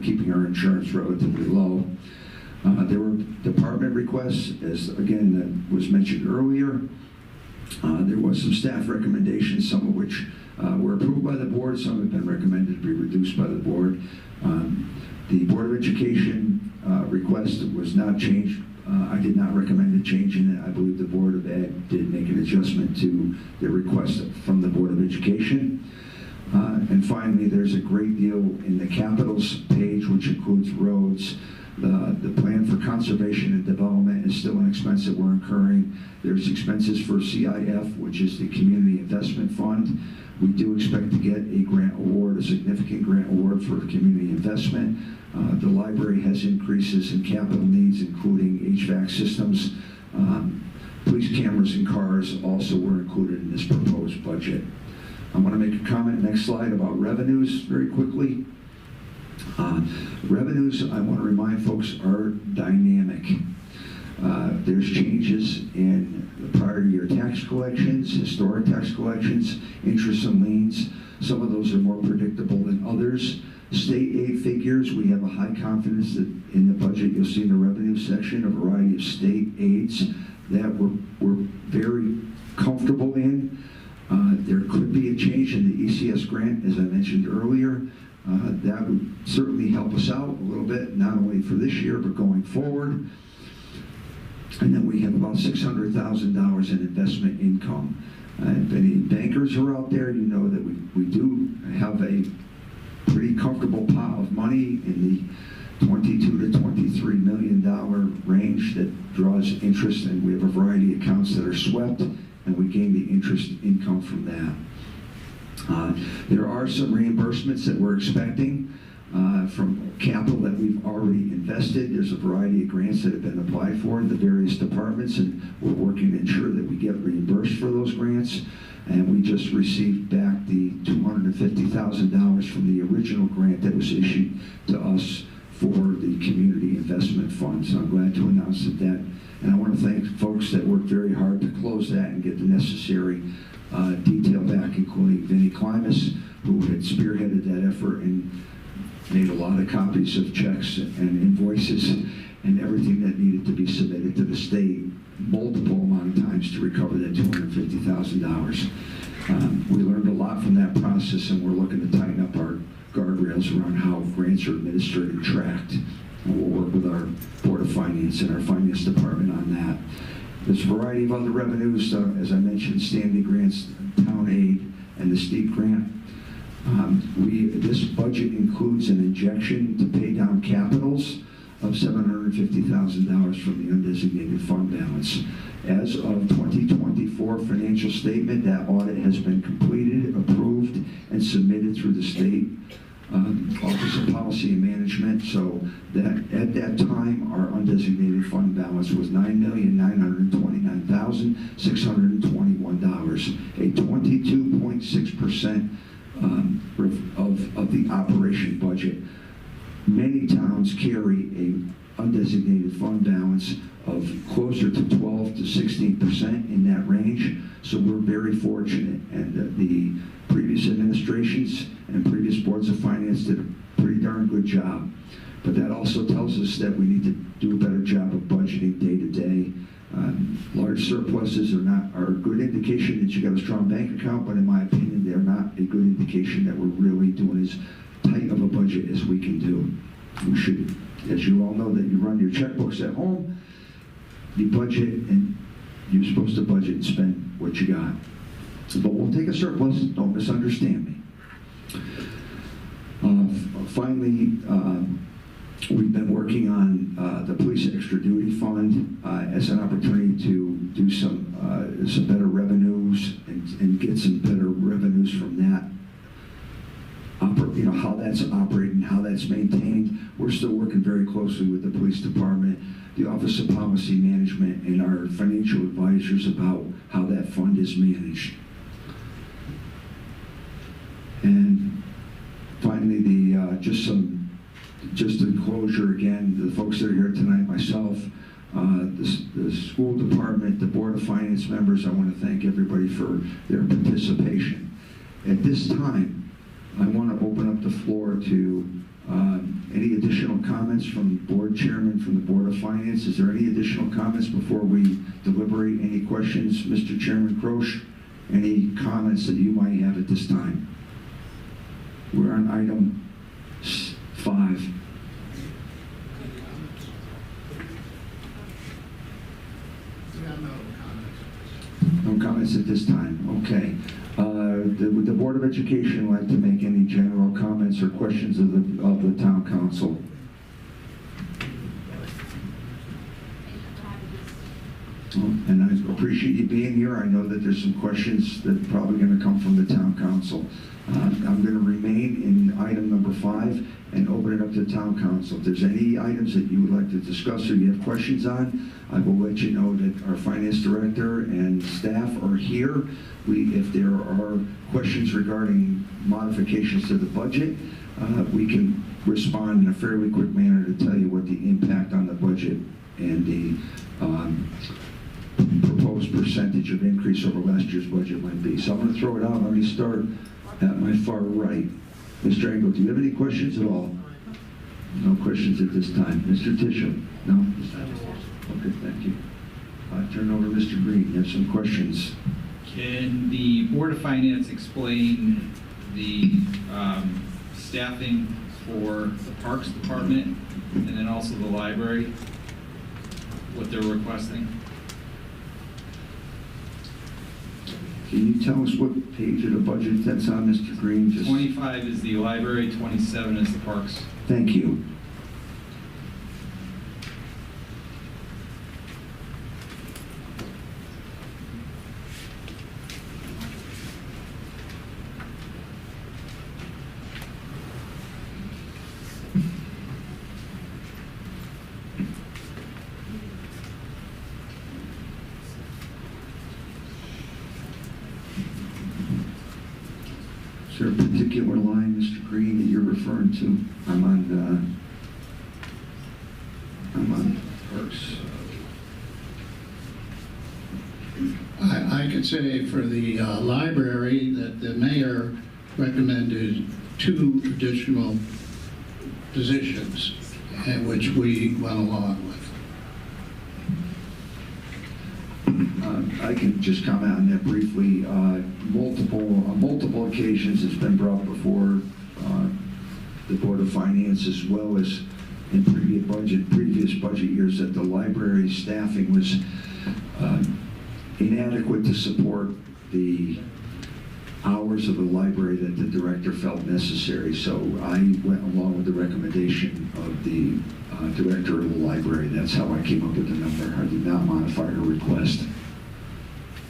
[SPEAKER 1] keeping our insurance relatively low. There were department requests, as again that was mentioned earlier. There was some staff recommendations, some of which were approved by the board, some have been recommended to be reduced by the board. The Board of Education request was not changed. I did not recommend a change in it. I believe the Board of Ed did make an adjustment to the request from the Board of Education. And finally, there's a great deal in the capitals page, which includes roads. The plan for conservation and development is still an expense that we're incurring. There's expenses for CIF, which is the Community Investment Fund. We do expect to get a grant award, a significant grant award for community investment. The library has increases in capital needs, including HVAC systems. Police cameras and cars also were included in this proposed budget. I want to make a comment, next slide, about revenues very quickly. Revenues, I want to remind folks, are dynamic. There's changes in the prior year tax collections, historic tax collections, interest and liens. Some of those are more predictable than others. State aid figures, we have a high confidence that in the budget you'll see in the revenue section a variety of state aids that we're very comfortable in. There could be a change in the ECS grant, as I mentioned earlier. That would certainly help us out a little bit, not only for this year, but going forward. And then we have about $600,000 in investment income. If any bankers are out there, you know that we do have a pretty comfortable pot of money in the $22 to $23 million range that draws interest, and we have a variety of accounts that are swept, and we gain the interest income from that. There are some reimbursements that we're expecting from capital that we've already invested. There's a variety of grants that have been applied for in the various departments, and we're working to ensure that we get reimbursed for those grants. And we just received back the $250,000 from the original grant that was issued to us for the Community Investment Fund. So I'm glad to announce that. And I want to thank folks that worked very hard to close that and get the necessary detail back, including Vinnie Klimas, who had spearheaded that effort and made a lot of copies of checks and invoices and everything that needed to be submitted to the state multiple amount of times to recover that $250,000. We learned a lot from that process, and we're looking to tighten up our guardrails around how grants are administered and tracked. And we'll work with our Board of Finance and our Finance Department on that. There's a variety of other revenues, as I mentioned, Stanley grants, town aid, and the STEEP grant. This budget includes an injection to pay down capitals of $750,000 from the undesignated fund balance. As of 2024 financial statement, that audit has been completed, approved, and submitted through the state Office of Policy and Management, so that at that time, our undesignated fund balance was $9,929,621, a 22.6% of the operation budget. Many towns carry a undesignated fund balance of closer to 12 to 16% in that range, so we're very fortunate, and the previous administrations and previous boards of finance did a pretty darn good job. But that also tells us that we need to do a better job of budgeting day to day. Large surpluses are a good indication that you got a strong bank account, but in my opinion, they're not a good indication that we're really doing as tight of a budget as we can do. We should, as you all know, that you run your checkbooks at home, you budget, and you're supposed to budget and spend what you got. But we'll take a surplus, don't misunderstand me. Finally, we've been working on the Police Extra Duty Fund as an opportunity to do some better revenues and get some better revenues from that. How that's operating, how that's maintained. We're still working very closely with the Police Department, the Office of Policy Management, and our financial advisors about how that fund is managed. And finally, just in closure again, the folks that are here tonight, myself, the school department, the Board of Finance members, I want to thank everybody for their participation. At this time, I want to open up the floor to any additional comments from the board chairman, from the Board of Finance. Is there any additional comments before we deliberate? Any questions, Mr. Chairman Croce? Any comments that you might have at this time? We're on item 5. No comments at this time. Okay. Would the Board of Education like to make any general comments or questions of the town council? And I appreciate you being here. I know that there's some questions that are probably going to come from the town council. I'm going to remain in item number 5 and open it up to the town council. If there's any items that you would like to discuss or you have questions on, I will let you know that our finance director and staff are here. If there are questions regarding modifications to the budget, we can respond in a fairly quick manner to tell you what the impact on the budget and the proposed percentage of increase over last year's budget might be. So I'm going to throw it out. Let me start at my far right. Mr. Engel, do you have any questions at all? No questions at this time. Mr. Tisham? No? Okay, thank you. I'll turn over to Mr. Green. You have some questions.
[SPEAKER 5] Can the Board of Finance explain the staffing for the Parks Department and then also the library, what they're requesting?
[SPEAKER 1] Can you tell us what page of the budget that's on, Mr. Green?
[SPEAKER 5] 25 is the library, 27 is the parks.
[SPEAKER 1] Thank you. Is there a particular line, Mr. Green, that you're referring to? I'm on Parks.
[SPEAKER 2] I could say for the library that the mayor recommended 2 additional positions, which we went along with.
[SPEAKER 1] I can just comment on that briefly. On multiple occasions, it's been brought before the Board of Finance, as well as in previous budget years, that the library staffing was inadequate to support the hours of the library that the director felt necessary. So I went along with the recommendation of the director of the library. That's how I came up with the number. I did not modify her request.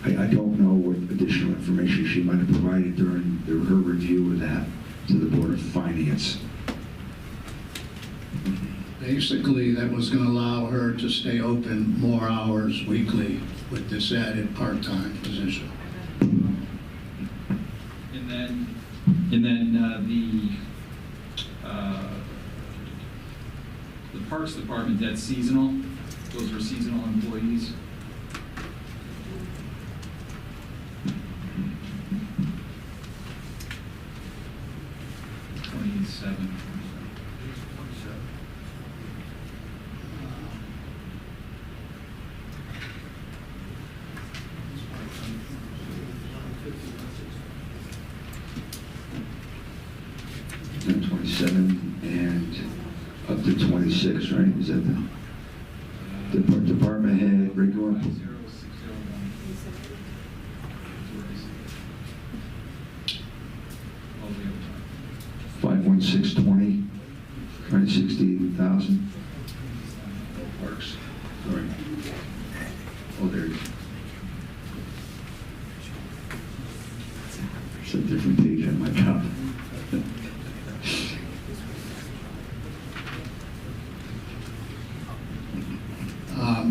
[SPEAKER 1] I don't know what additional information she might have provided during her review of that to the Board of Finance.
[SPEAKER 2] Basically, that was going to allow her to stay open more hours weekly with this added part-time position.
[SPEAKER 5] And then the Parks Department, that's seasonal. Those are seasonal employees.
[SPEAKER 1] And 27 and up to 26, right? Is that the department head, regular? 51620, right? 60,000. Parks. Sorry. Oh, there it is. It's a different page on my top.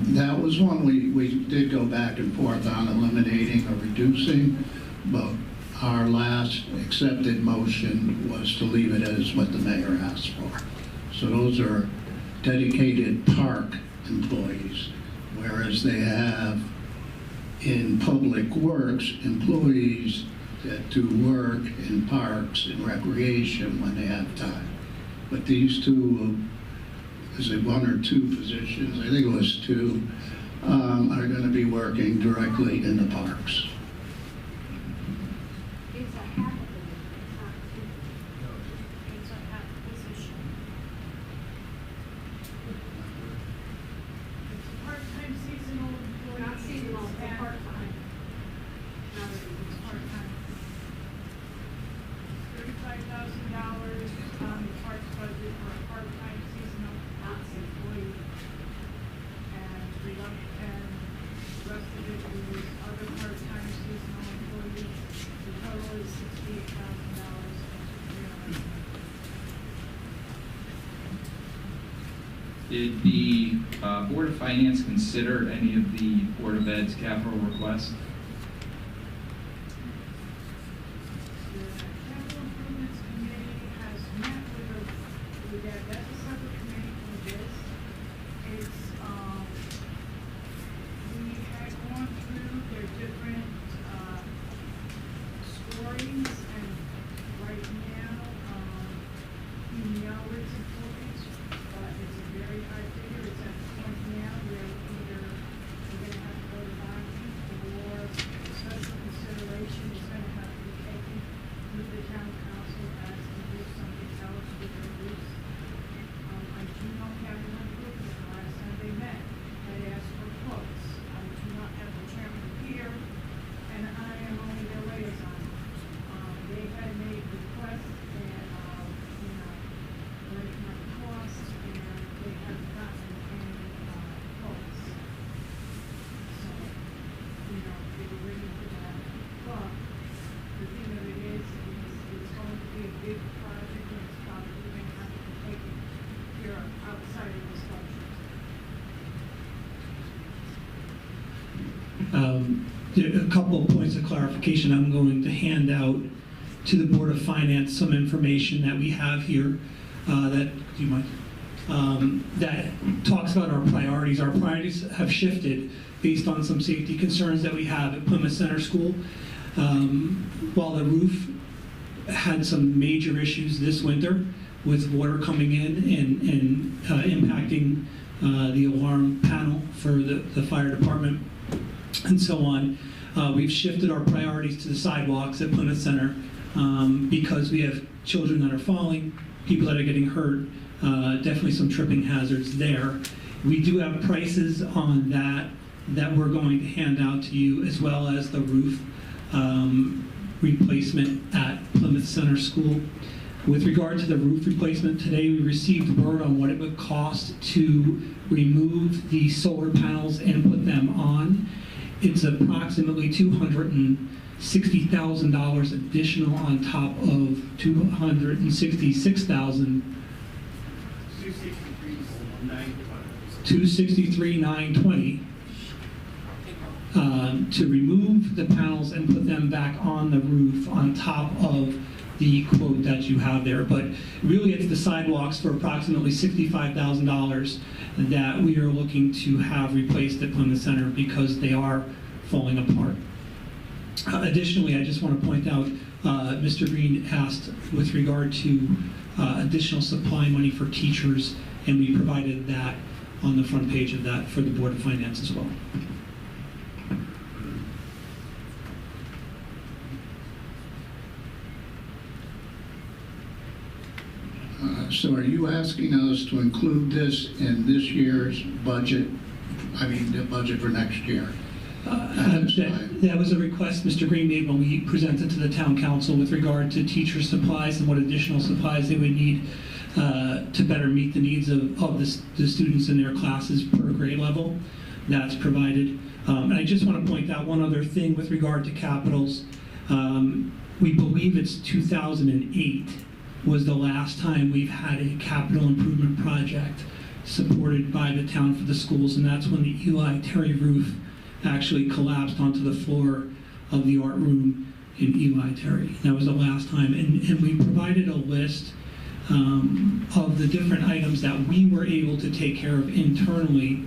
[SPEAKER 2] That was one we did go back and forth on eliminating or reducing, but our last accepted motion was to leave it as what the mayor asked for. So those are dedicated park employees, whereas they have in public works employees that do work in parks and recreation when they have time. But these two, is it 1 or 2 positions? I think it was 2, are going to be working directly in the parks.
[SPEAKER 6] It's a half of it, it's a half position. It's part-time seasonal employee. Not seasonal, it's part-time. Not it's part-time. $35,000 on the parks budget for a part-time seasonal employee. And the rest of it is other part-time seasonal employees. The total is $68,000.
[SPEAKER 5] Did the Board of Finance consider any of the Board of Ed's capital requests?
[SPEAKER 6] The Capital Improvements Committee has met with that, that's a separate committee from this. It's, we had gone through their different, scorings, and right now, in the hours employees, it's a very high figure, it's at the point now where either we're gonna have to go to bonding, or special consideration is gonna have to be taken with the town council as to do something else with their use. I do not have one group, the last time they met, they asked for quotes. I do not have the chairman here, and I am only their liaison. They had made requests and, what it might cost, and they haven't gotten any, quotes. So, they were waiting for that. But the thing of it is it's going to be a big project, and it's probably going to have to be taken here outside of this budget.
[SPEAKER 7] A couple of points of clarification. I'm going to hand out to the Board of Finance some information that we have here that, do you mind? That talks about our priorities. Our priorities have shifted based on some safety concerns that we have at Plymouth Center School. While the roof had some major issues this winter with water coming in and impacting the alarm panel for the fire department and so on, we've shifted our priorities to the sidewalks at Plymouth Center because we have children that are falling, people that are getting hurt, definitely some tripping hazards there. We do have prices on that we're going to hand out to you, as well as the roof replacement at Plymouth Center School. With regard to the roof replacement, today we received word on what it would cost to remove the solar panels and put them on. It's approximately $260,000 additional on top of $266,000. $263,920 to remove the panels and put them back on the roof on top of the quote that you have there. But really it's the sidewalks for approximately $65,000 that we are looking to have replaced at Plymouth Center because they are falling apart. Additionally, I just want to point out, Mr. Green asked with regard to additional supply money for teachers, and we provided that on the front page of that for the Board of Finance as well.
[SPEAKER 2] So are you asking us to include this in this year's budget? I mean, the budget for next year?
[SPEAKER 7] That was a request Mr. Green made when we presented to the town council with regard to teacher supplies and what additional supplies they would need to better meet the needs of the students in their classes per grade level. That's provided. And I just want to point out one other thing with regard to capitals. We believe it's 2008 was the last time we've had a capital improvement project supported by the town for the schools, and that's when the Eli Terry roof actually collapsed onto the floor of the art room in Eli Terry. That was the last time, and we provided a list of the different items that we were able to take care of internally,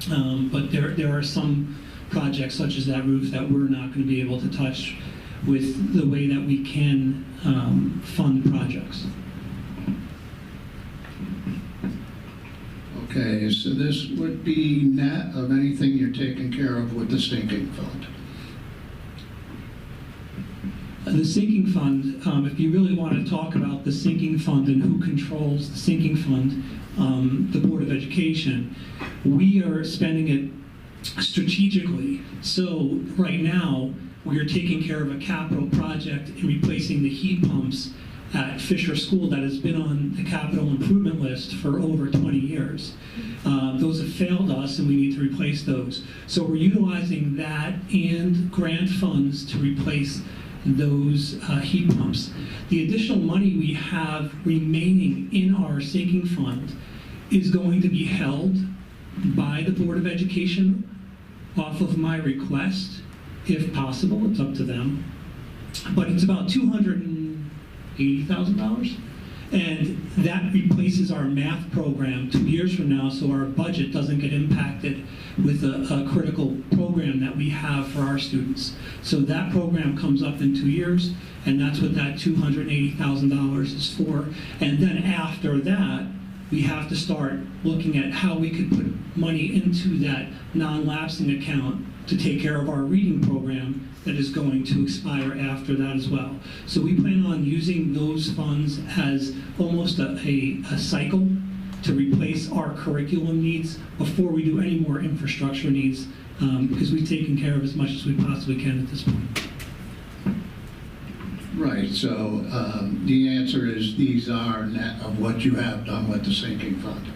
[SPEAKER 7] but there are some projects such as that roof that we're not going to be able to touch with the way that we can fund projects.
[SPEAKER 2] Okay, so this would be net of anything you're taking care of with the sinking fund.
[SPEAKER 7] The sinking fund, if you really want to talk about the sinking fund and who controls the sinking fund, the Board of Education, we are spending it strategically. So right now, we are taking care of a capital project in replacing the heat pumps at Fisher School that has been on the capital improvement list for over 20 years. Those have failed us and we need to replace those. So we're utilizing that and grant funds to replace those heat pumps. The additional money we have remaining in our sinking fund is going to be held by the Board of Education off of my request, if possible. It's up to them. But it's about $280,000. And that replaces our math program 2 years from now, so our budget doesn't get impacted with a critical program that we have for our students. So that program comes up in 2 years, and that's what that $280,000 is for. And then after that, we have to start looking at how we could put money into that non-lapsing account to take care of our reading program that is going to expire after that as well. So we plan on using those funds as almost a cycle to replace our curriculum needs before we do any more infrastructure needs, because we've taken care of as much as we possibly can at this point.
[SPEAKER 2] Right, so the answer is these are net of what you have done with the sinking fund.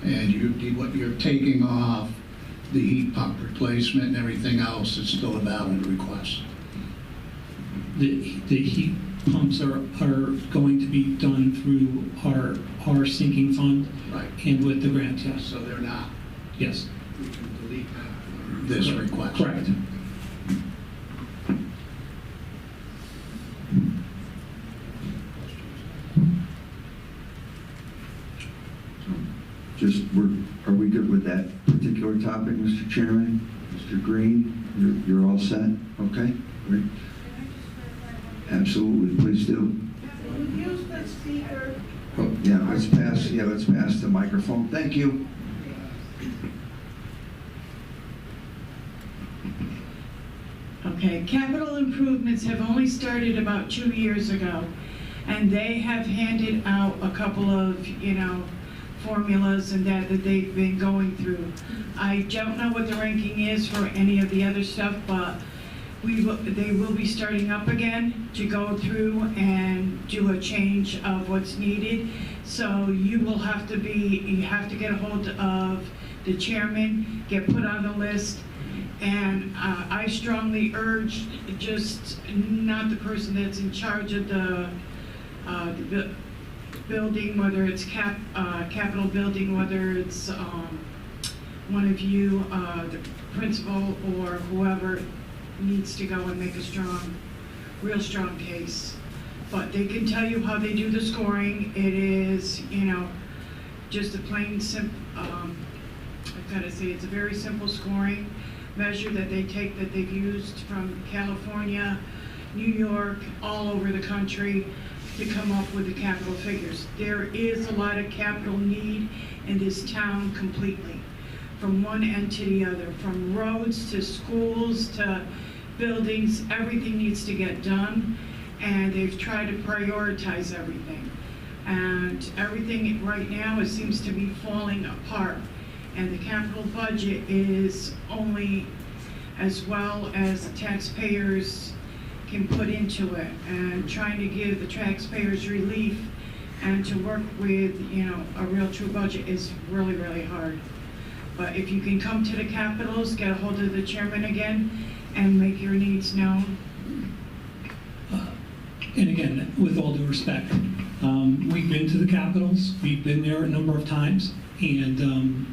[SPEAKER 2] And what you're taking off the heat pump replacement and everything else is still a valid request.
[SPEAKER 7] The heat pumps are going to be done through our sinking fund,
[SPEAKER 2] Right.
[SPEAKER 7] and with the grant, yes.
[SPEAKER 2] So they're not,
[SPEAKER 7] Yes.
[SPEAKER 2] we can delete this request.
[SPEAKER 7] Correct.
[SPEAKER 1] are we good with that particular topic, Mr. Chairman? Mr. Green, you're all set? Okay, great.
[SPEAKER 6] Can I just clarify one thing?
[SPEAKER 1] Absolutely, please do.
[SPEAKER 6] Can you use the speaker?
[SPEAKER 1] Oh, yeah, let's pass the microphone. Thank you.
[SPEAKER 8] Okay, capital improvements have only started about 2 years ago, and they have handed out a couple of, formulas and that they've been going through. I don't know what the ranking is for any of the other stuff, but they will be starting up again to go through and do a change of what's needed. So you have to get a hold of the chairman, get put on the list, and I strongly urge just not the person that's in charge of the building, whether it's Capitol building, whether it's one of you, the principal or whoever, needs to go and make a real strong case. But they can tell you how they do the scoring. It is, just a plain simple, I've got to say, it's a very simple scoring measure that they take, that they've used from California, New York, all over the country to come up with the capital figures. There is a lot of capital need in this town completely, from one end to the other, from roads to schools to buildings. Everything needs to get done, and they've tried to prioritize everything. And everything right now, it seems to be falling apart. And the capital budget is only as well as the taxpayers can put into it, and trying to give the taxpayers relief and to work with, a real true budget is really, really hard. But if you can come to the capitals, get a hold of the chairman again, and make your needs known.
[SPEAKER 7] And again, with all due respect, we've been to the capitals, we've been there a number of times, and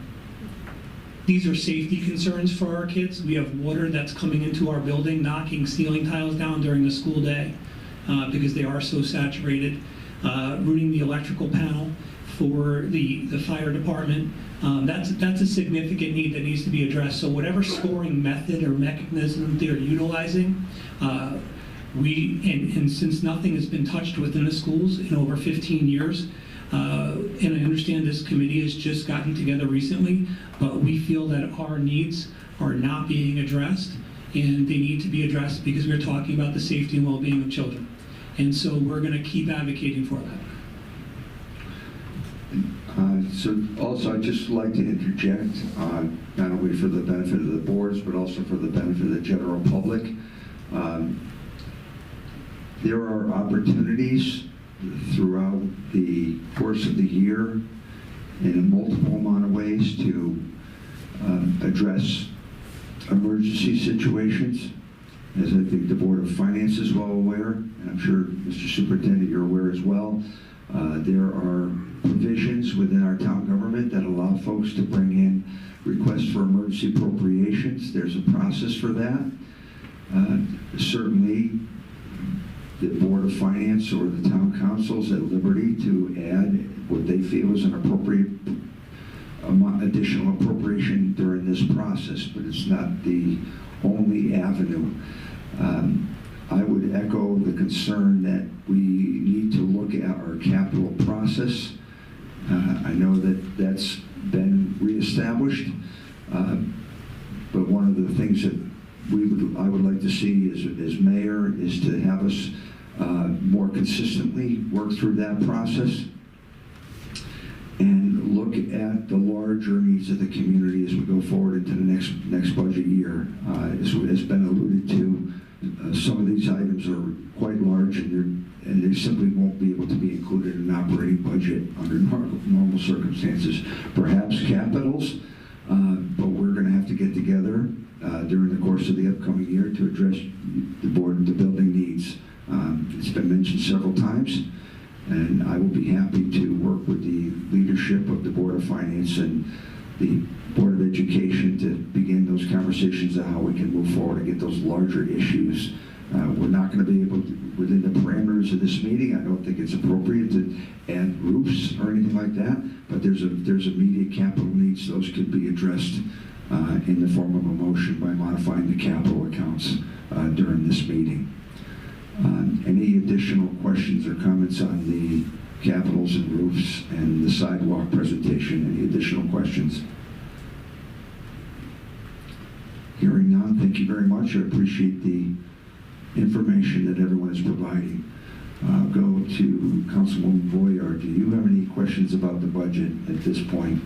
[SPEAKER 7] these are safety concerns for our kids. We have water that's coming into our building, knocking ceiling tiles down during the school day because they are so saturated, ruining the electrical panel for the fire department. That's a significant need that needs to be addressed. So whatever scoring method or mechanism they're utilizing, and since nothing has been touched within the schools in over 15 years, and I understand this committee has just gotten together recently, but we feel that our needs are not being addressed, and they need to be addressed because we're talking about the safety and well-being of children. And so we're going to keep advocating for that.
[SPEAKER 1] So also, I'd just like to interject, not only for the benefit of the boards, but also for the benefit of the general public. There are opportunities throughout the course of the year in a multiple amount of ways to address emergency situations, as I think the Board of Finance is well aware, and I'm sure, Mr. Superintendent, you're aware as well. There are provisions within our town government that allow folks to bring in requests for emergency appropriations. There's a process for that. Certainly, the Board of Finance or the town council is at liberty to add what they feel is an appropriate additional appropriation during this process, but it's not the only avenue. I would echo the concern that we need to look at our capital process. I know that that's been reestablished, but one of the things that I would like to see as mayor is to have us more consistently work through that process and look at the larger needs of the community as we go forward into the next budget year. As has been alluded to, some of these items are quite large, and they simply won't be able to be included in an operating budget under normal circumstances. Perhaps capitals, but we're going to have to get together during the course of the upcoming year to address the building needs. It's been mentioned several times, and I will be happy to work with the leadership of the Board of Finance and the Board of Education to begin those conversations on how we can move forward and get those larger issues We're not going to be able to, within the parameters of this meeting, I don't think it's appropriate to add roofs or anything like that, but there's immediate capital needs. Those could be addressed in the form of a motion by modifying the capital accounts during this meeting. Any additional questions or comments on the capitals and roofs and the sidewalk presentation? Any additional questions? Hearing none, thank you very much. I appreciate the information that everyone is providing. I'll go to Councilwoman Boyar. Do you have any questions about the budget at this point?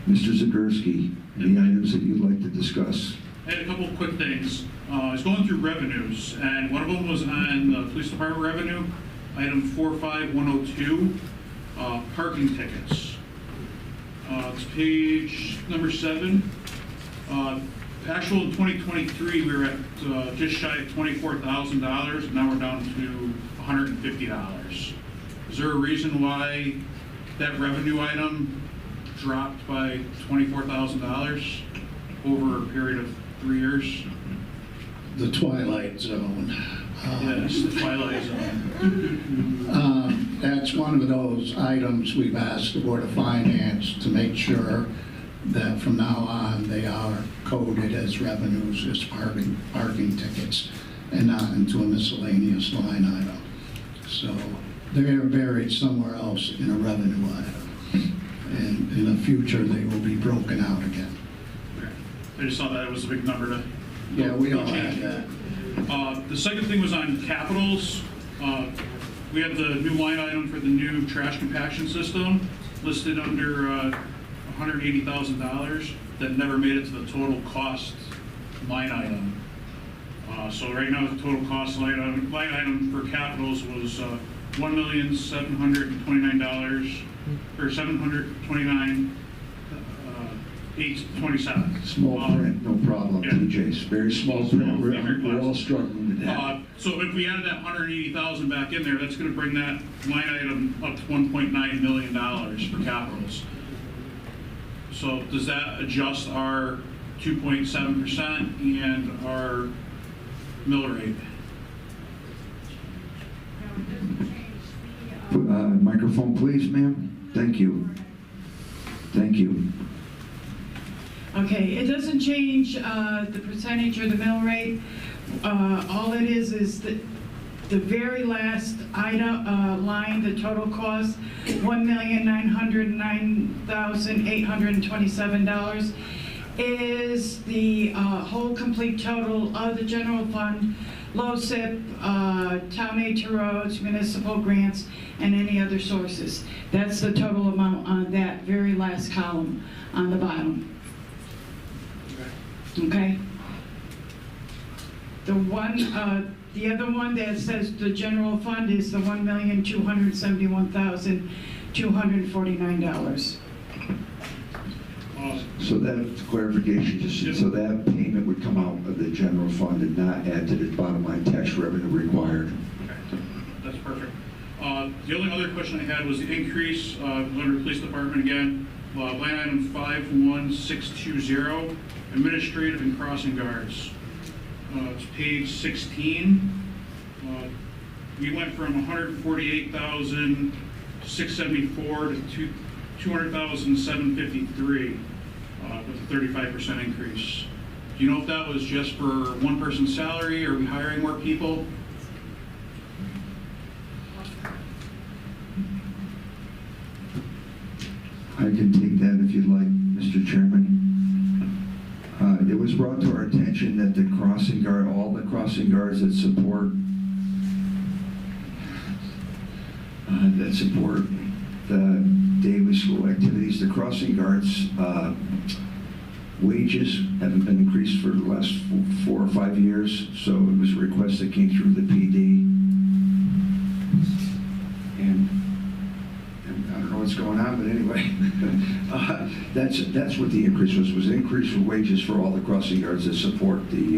[SPEAKER 1] Mr. Zagorski, any items that you'd like to discuss?
[SPEAKER 9] I had a couple of quick things. I was going through revenues, and one of them was on the police department revenue, item 45102, parking tickets. It's page number 7. Actual in 2023, we were at just shy of $24,000, and now we're down to $150. Is there a reason why that revenue item dropped by $24,000 over a period of 3 years?
[SPEAKER 2] The Twilight Zone.
[SPEAKER 9] Yes, the Twilight Zone.
[SPEAKER 2] That's one of those items we've asked the Board of Finance to make sure that from now on they are coded as revenues, as parking tickets, and not into a miscellaneous line item. So they are buried somewhere else in a revenue item. And in the future, they will be broken out again.
[SPEAKER 9] Okay. I just saw that it was a big number to.
[SPEAKER 2] Yeah, we all
[SPEAKER 9] change.
[SPEAKER 2] have that.
[SPEAKER 9] The second thing was on capitals. We have the new line item for the new trash compaction system listed under $180,000 that never made it to the total cost line item. So right now the total cost line item for capitals was $1,729,000 or $729,827.
[SPEAKER 1] Small print, no problem,
[SPEAKER 9] yeah.
[SPEAKER 1] TJ's. Very small print.
[SPEAKER 9] Very
[SPEAKER 1] We're all
[SPEAKER 9] close.
[SPEAKER 1] struggling with that.
[SPEAKER 9] So if we added that 180,000 back in there, that's going to bring that line item up to $1.9 million for capitals. So does that adjust our 2.7% and our mill rate?
[SPEAKER 6] No, it doesn't change the,
[SPEAKER 1] Microphone, please, ma'am. Thank you. Thank you.
[SPEAKER 8] Okay, it doesn't change the percentage or the mill rate. All it is the very last item, line, the total cost, $1,909,827 is the whole complete total of the general fund, LoSiP, town aid to roads, municipal grants, and any other sources. That's the total amount on that very last column on the bottom. Okay? The other one that says the general fund is the $1,271,249.
[SPEAKER 1] So that clarification, so that payment would come out of the general fund and not add to the bottom line tax revenue required.
[SPEAKER 9] Okay, that's perfect. The only other question I had was the increase under police department again, line item 51620, administrative and crossing guards. It's page 16. We went from 148,674 to 200,753 with a 35% increase. Do you know if that was just for one person's salary, or are we hiring more people?
[SPEAKER 1] I can take that if you'd like, Mr. Chairman. It was brought to our attention that the crossing guard, all the crossing guards that support the daily school activities, the crossing guards' wages haven't been increased for the last 4 or 5 years, so it was a request that came through the PD. And I don't know what's going on, but anyway, that's what the increase was an increase for wages for all the crossing guards that support that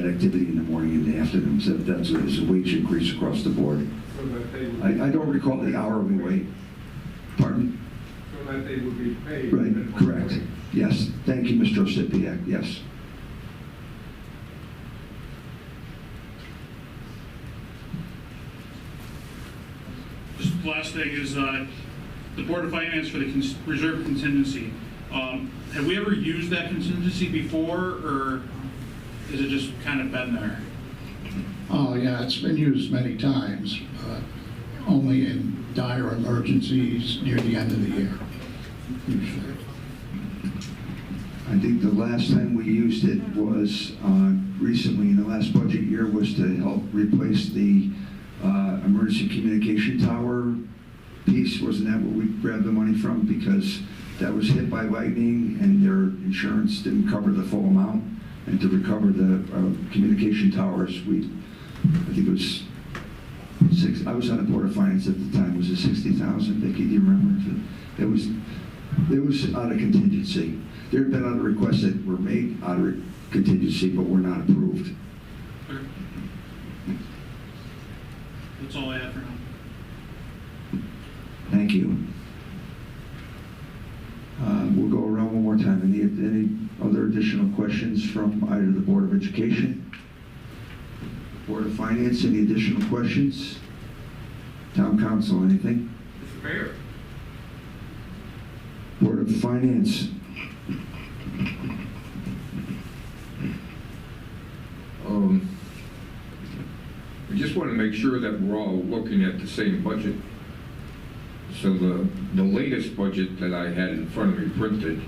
[SPEAKER 1] activity in the morning and the afternoons. That's a wage increase across the board. I don't recall the hourly rate. Pardon?
[SPEAKER 10] So that they would be paid.
[SPEAKER 1] Right, correct. Yes, thank you, Mr. Osipiak, yes.
[SPEAKER 9] last thing is the Board of Finance for the reserve contingency. Have we ever used that contingency before, or is it just kind of been there?
[SPEAKER 2] Oh, yeah, it's been used many times, only in dire emergencies near the end of the year, usually.
[SPEAKER 1] I think the last time we used it was recently in the last budget year was to help replace the emergency communication tower piece. Wasn't that what we grabbed the money from? Because that was hit by lightning and their insurance didn't cover the full amount. And to recover the communication towers, I think it was I was on the Board of Finance at the time. Was it 60,000? Vicki, do you remember? It was out of contingency. There had been other requests that were made out of contingency, but were not approved.
[SPEAKER 9] Okay. That's all I have for now.
[SPEAKER 1] Thank you. We'll go around one more time. Any other additional questions from either the Board of Education, Board of Finance? Any additional questions? Town Council, anything?
[SPEAKER 3] Mr. Mayor.
[SPEAKER 1] Board of Finance.
[SPEAKER 10] I just want to make sure that we're all looking at the same budget. So the latest budget that I had in front of me printed,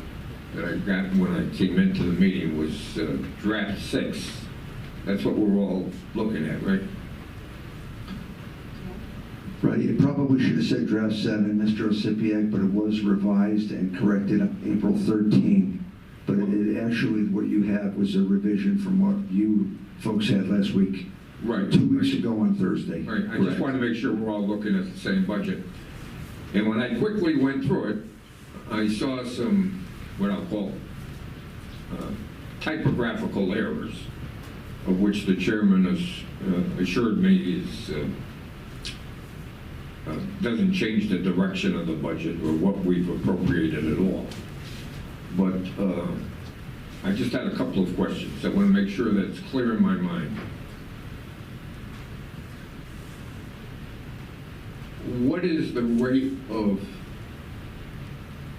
[SPEAKER 10] that I got when I came into the meeting, was draft 6. That's what we're all looking at, right?
[SPEAKER 1] Right, it probably should have said draft 7, Mr. Osipiak, but it was revised and corrected on April 13. But it actually, what you have was a revision from what you folks had last week.
[SPEAKER 10] Right.
[SPEAKER 1] 2 weeks ago on Thursday.
[SPEAKER 10] Right, I
[SPEAKER 1] Correct.
[SPEAKER 10] just want to make sure we're all looking at the same budget. And when I quickly went through it, I saw some, what I'll call, typographical errors, of which the chairman has assured me is doesn't change the direction of the budget or what we've appropriated at all. But I just had a couple of questions. I want to make sure that it's clear in my mind. What is the rate of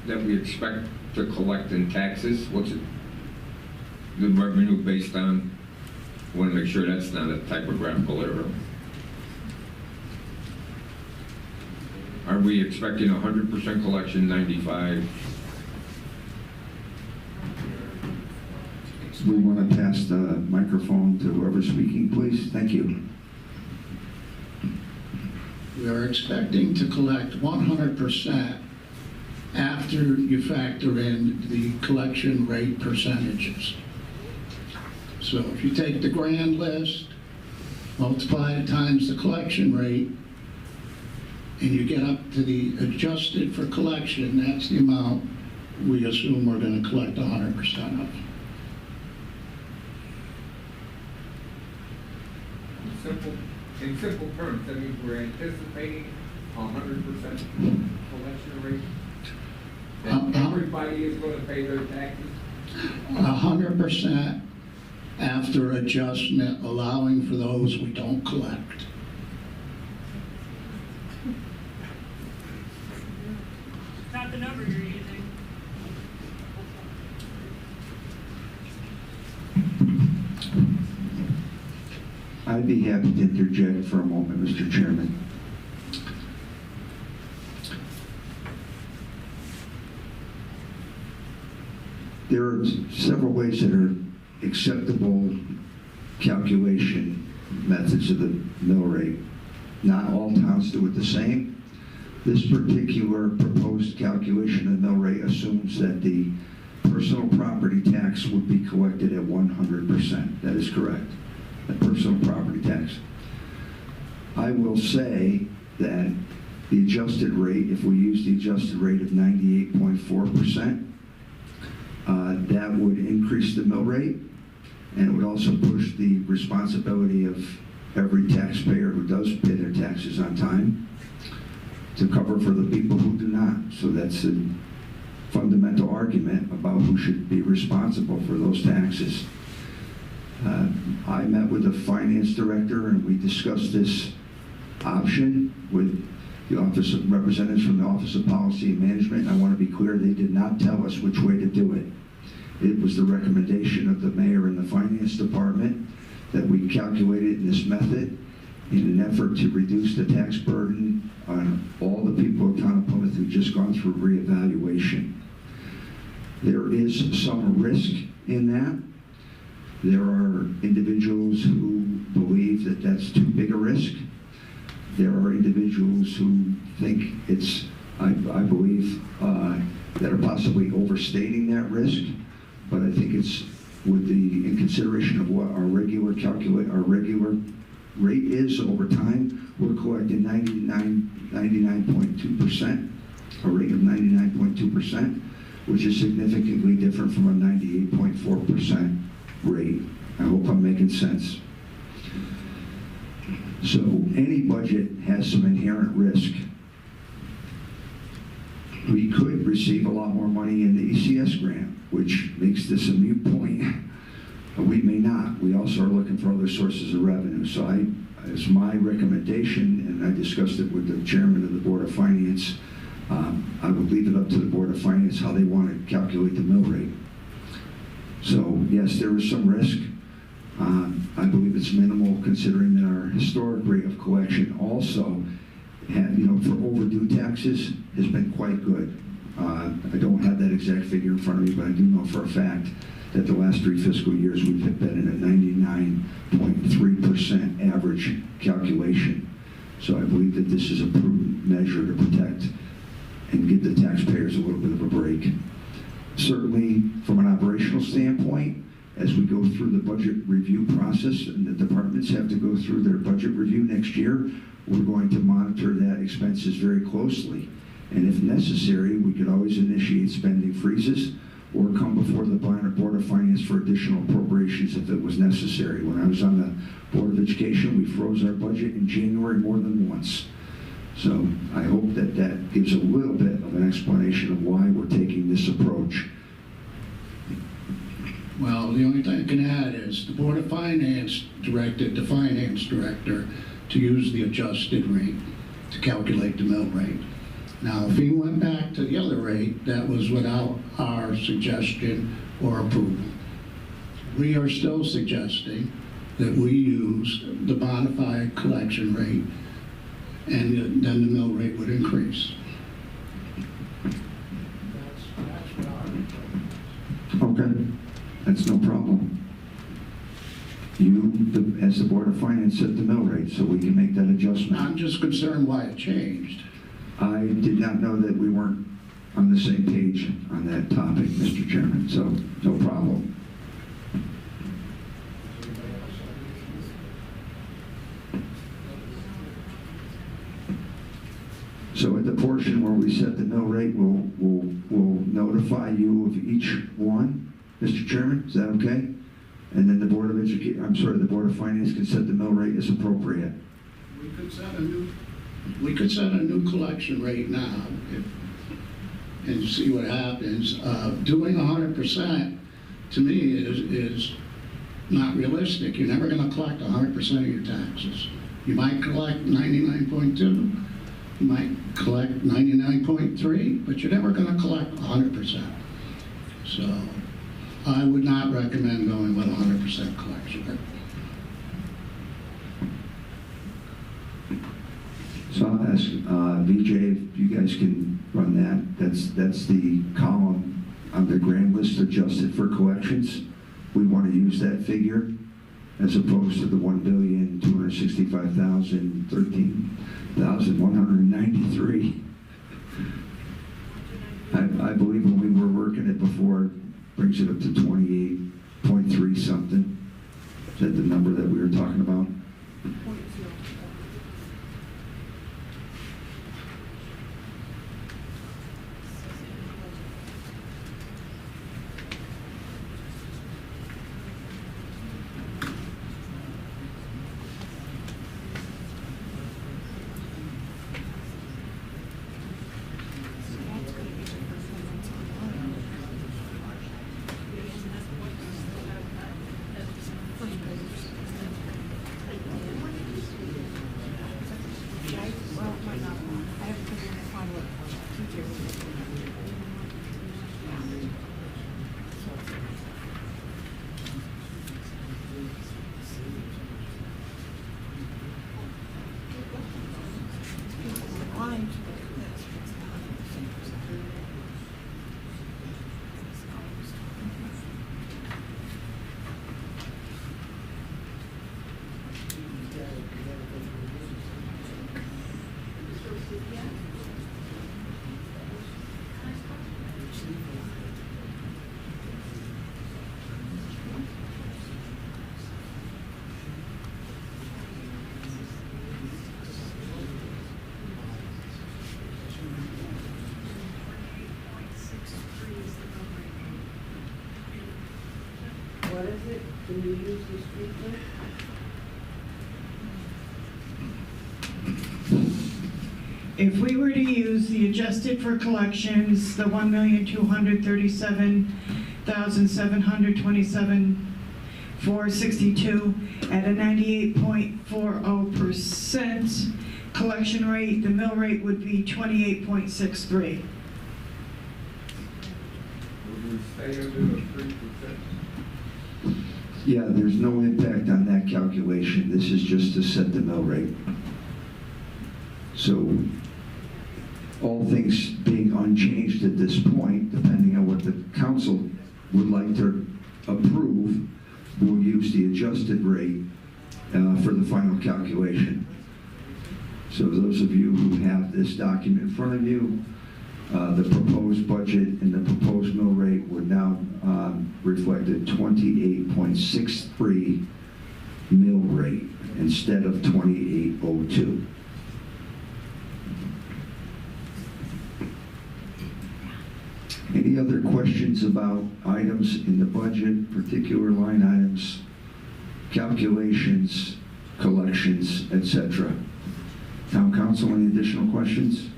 [SPEAKER 10] that we expect to collect in taxes? What's it, the revenue based on? I want to make sure that's not a typographical error. Are we expecting 100% collection, 95?
[SPEAKER 1] We want to pass the microphone to whoever's speaking, please. Thank you.
[SPEAKER 2] We are expecting to collect 100% after you factor in the collection rate percentages. So if you take the grand list, multiply it times the collection rate, and you get up to the adjusted for collection, that's the amount we assume we're going to collect 100% of.
[SPEAKER 11] In simple terms, that means we're anticipating 100% collection rate? That everybody is going to pay their taxes?
[SPEAKER 2] 100% after adjustment, allowing for those we don't collect.
[SPEAKER 6] Not the number you're using.
[SPEAKER 1] I'd be happy to interject for a moment, Mr. Chairman. There are several ways that are acceptable calculation methods of the mill rate. Not all towns do it the same. This particular proposed calculation of the mill rate assumes that the personal property tax would be collected at 100%. That is correct. The personal property tax. I will say that the adjusted rate, if we use the adjusted rate of 98.4%, that would increase the mill rate, and it would also push the responsibility of every taxpayer who does pay their taxes on time to cover for the people who do not. So that's a fundamental argument about who should be responsible for those taxes. I met with the finance director and we discussed this option with the office of representatives from the Office of Policy and Management. I want to be clear, they did not tell us which way to do it. It was the recommendation of the mayor and the finance department that we calculated this method in an effort to reduce the tax burden on all the people of town of Plymouth who've just gone through reevaluation. There is some risk in that. There are individuals who believe that that's too big a risk. There are individuals who think it's, I believe, that are possibly overstating that risk. But I think it's in consideration of what our regular rate is over time, we're collecting 99.2%, a rate of 99.2%, which is significantly different from a 98.4% rate. I hope I'm making sense. So any budget has some inherent risk. We could receive a lot more money in the ECS grant, which makes this a moot point. We may not. We also are looking for other sources of revenue. So it's my recommendation, and I discussed it with the chairman of the Board of Finance, I would leave it up to the Board of Finance how they want to calculate the mill rate. So yes, there is some risk. I believe it's minimal considering that our historic rate of collection also, for overdue taxes, has been quite good. I don't have that exact figure in front of me, but I do know for a fact that the last 3 fiscal years we've been in a 99.3% average calculation. So I believe that this is a prudent measure to protect and give the taxpayers a little bit of a break. Certainly, from an operational standpoint, as we go through the budget review process and the departments have to go through their budget review next year, we're going to monitor that expenses very closely. And if necessary, we could always initiate spending freezes or come before the Board of Finance for additional appropriations if it was necessary. When I was on the Board of Education, we froze our budget in January more than once. So I hope that that gives a little bit of an explanation of why we're taking this approach.
[SPEAKER 2] Well, the only thing I can add is the Board of Finance directed the finance director to use the adjusted rate to calculate the mill rate. Now, if he went back to the other rate, that was without our suggestion or approval. We are still suggesting that we use the modified collection rate, and then the mill rate would increase.
[SPEAKER 1] Okay, that's no problem. You, as the Board of Finance, set the mill rate so we can make that adjustment.
[SPEAKER 2] I'm just concerned why it changed.
[SPEAKER 1] I did not know that we weren't on the same page on that topic, Mr. Chairman, so no problem. So at the portion where we set the mill rate, we'll notify you of each one, Mr. Chairman, is that okay? And then the Board of the Board of Finance can set the mill rate as appropriate.
[SPEAKER 2] We could set a new collection rate now and see what happens. Doing 100% to me is not realistic. You're never going to collect 100% of your taxes. You might collect 99.2, you might collect 99.3, but you're never going to collect 100%. So I would not recommend going with 100% collection rate.
[SPEAKER 1] So I'll ask VJ if you guys can run that. That's the column on the grand list adjusted for collections. We want to use that figure as opposed to the 1,265,013,193. I believe when we were working it before, it brings it up to 28.3 something. Is that the number that we were talking about?
[SPEAKER 4] What is it? Can you use the street light?
[SPEAKER 8] If we were to use the adjusted for collections, the 1,237,727,462 at a 98.40% collection rate, the mill rate would be 28.63.
[SPEAKER 11] Would we stay under the 3%?
[SPEAKER 1] Yeah, there's no impact on that calculation. This is just to set the mill rate. So, all things being unchanged at this point, depending on what the council would like to approve, we'll use the adjusted rate for the final calculation. So those of you who have this document in front of you, the proposed budget and the proposed mill rate would now reflect a 28.63 mill rate instead of 28.02. Any other questions about items in the budget, particular line items, calculations, collections, etc.? Town council, any additional questions?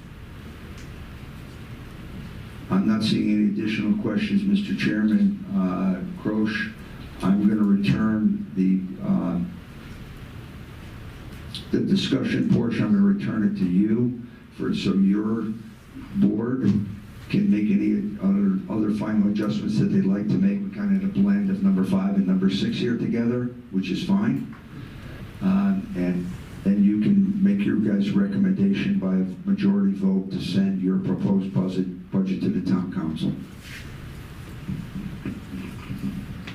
[SPEAKER 1] I'm not seeing any additional questions, Mr. Chairman. Croce, I'm going to return the discussion portion. I'm going to return it to you so your board can make any other final adjustments that they'd like to make. We kind of had a blend of number 5 and number 6 here together, which is fine. And then you can make your guys' recommendation by a majority vote to send your proposed budget to the town council.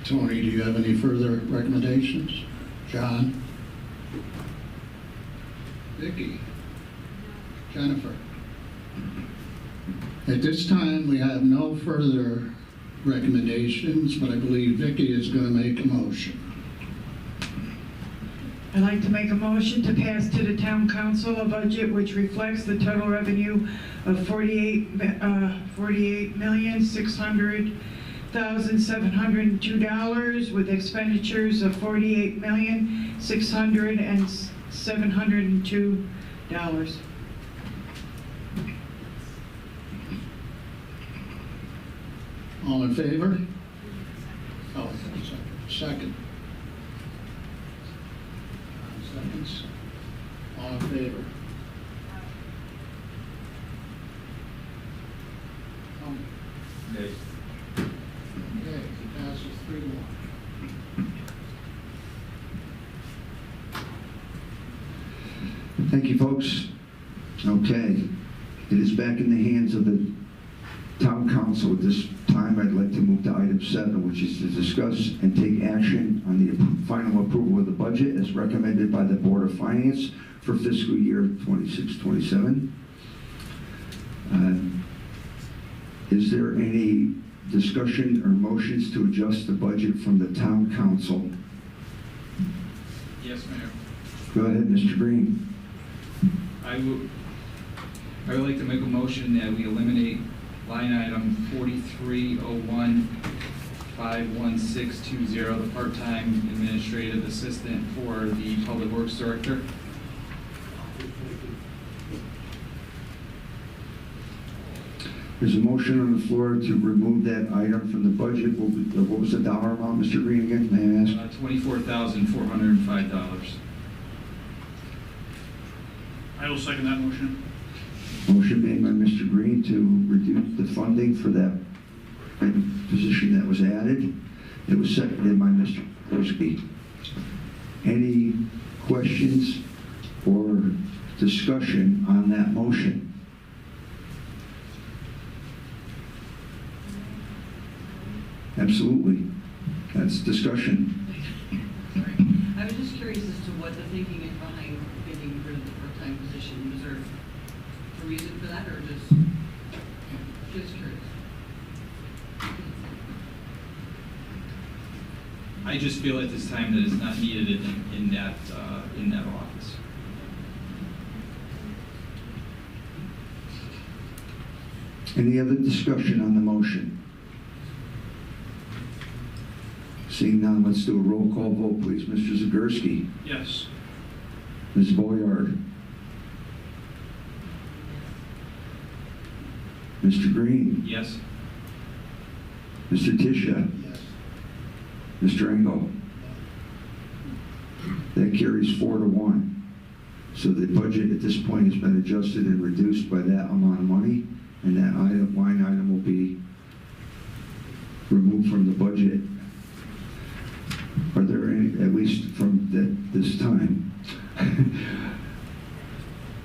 [SPEAKER 2] Tony, do you have any further recommendations? John? Vicki? Jennifer? At this time, we have no further recommendations, but I believe Vicki is going to make a motion.
[SPEAKER 8] I'd like to make a motion to pass to the town council a budget which reflects the total revenue of $48,600,702 with expenditures of $48,600,702.
[SPEAKER 2] All in favor? Oh, second. Seconds. All in favor? Tony?
[SPEAKER 11] Yes.
[SPEAKER 2] Okay, it passes 3-1.
[SPEAKER 1] Thank you, folks. Okay, it is back in the hands of the town council. At this time, I'd like to move to item 7, which is to discuss and take action on the final approval of the budget as recommended by the Board of Finance for fiscal year 26-27. Is there any discussion or motions to adjust the budget from the town council?
[SPEAKER 5] Yes, Mayor.
[SPEAKER 1] Go ahead, Mr. Green.
[SPEAKER 5] I would like to make a motion that we eliminate line item 4301-51620, the part-time administrative assistant for the Public Works Director.
[SPEAKER 1] There's a motion on the floor to remove that item from the budget. What was the dollar amount, Mr. Green, again? May I ask?
[SPEAKER 5] $24,405.
[SPEAKER 9] I will second that motion.
[SPEAKER 1] Motion made by Mr. Green to reduce the funding for that position that was added. It was seconded by Mr. Kursky. Any questions or discussion on that motion? Absolutely. That's discussion.
[SPEAKER 12] Sorry. I was just curious as to what the thinking is behind getting rid of the part-time position. Was there a reason for that, or just curious?
[SPEAKER 5] I just feel at this time that it's not needed in that office.
[SPEAKER 1] Any other discussion on the motion? Seeing none, let's do a roll call vote, please. Mr. Zagorski,
[SPEAKER 9] Yes.
[SPEAKER 1] Ms. Boyard, Mr. Green,
[SPEAKER 5] Yes?
[SPEAKER 1] Mr. Tisha,
[SPEAKER 2] Yes.
[SPEAKER 1] Mr. Engel. That carries 4-1. So the budget at this point has been adjusted and reduced by that amount of money, and that line item will be removed from the budget. Are there any, at least from this time?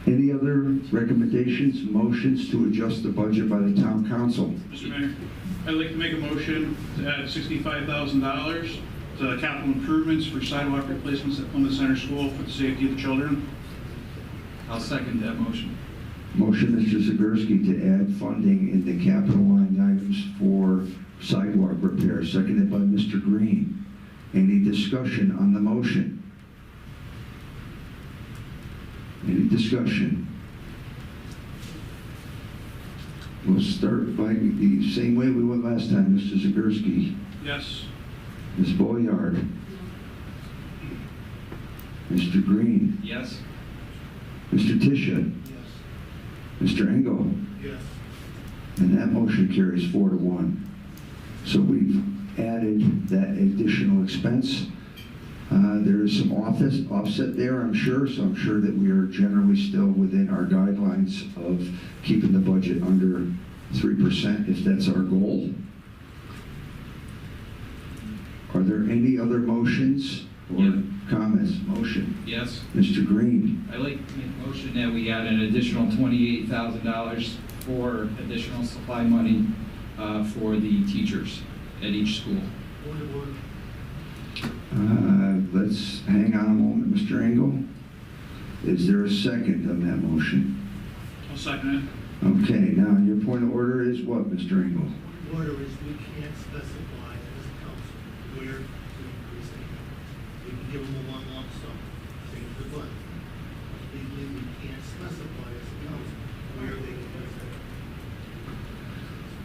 [SPEAKER 1] Any other recommendations, motions to adjust the budget by the town council?
[SPEAKER 9] Mr. Mayor, I'd like to make a motion to add $65,000 to capital improvements for sidewalk replacements at Plymouth Center School for the safety of the children.
[SPEAKER 5] I'll second that motion.
[SPEAKER 1] Motion, Mr. Zagorski, to add funding in the capital line items for sidewalk repair, seconded by Mr. Green. Any discussion on the motion? Any discussion? We'll start by the same way we went last time, Mr. Zagorski.
[SPEAKER 9] Yes.
[SPEAKER 1] Ms. Boyard. Mr. Green.
[SPEAKER 5] Yes?
[SPEAKER 1] Mr. Tisha.
[SPEAKER 2] Yes.
[SPEAKER 1] Mr. Engel.
[SPEAKER 2] Yes.
[SPEAKER 1] And that motion carries 4-1. So we've added that additional expense. There is some offset there, I'm sure, so I'm sure that we are generally still within our guidelines of keeping the budget under 3% if that's our goal. Are there any other motions or
[SPEAKER 5] Yeah.
[SPEAKER 1] comments? Motion.
[SPEAKER 5] Yes?
[SPEAKER 1] Mr. Green.
[SPEAKER 5] I'd like to make a motion that we add an additional $28,000 for additional supply money for the teachers at each school.
[SPEAKER 1] Let's hang on a moment, Mr. Engel. Is there a second on that motion?
[SPEAKER 9] I'll second it.
[SPEAKER 1] Okay, now your point of order is what, Mr. Engel?
[SPEAKER 13] Order is we can't specify as a council where to increase it. We can give them a one lump sum, change the budget. Legally, we can't specify as a council where they can use it.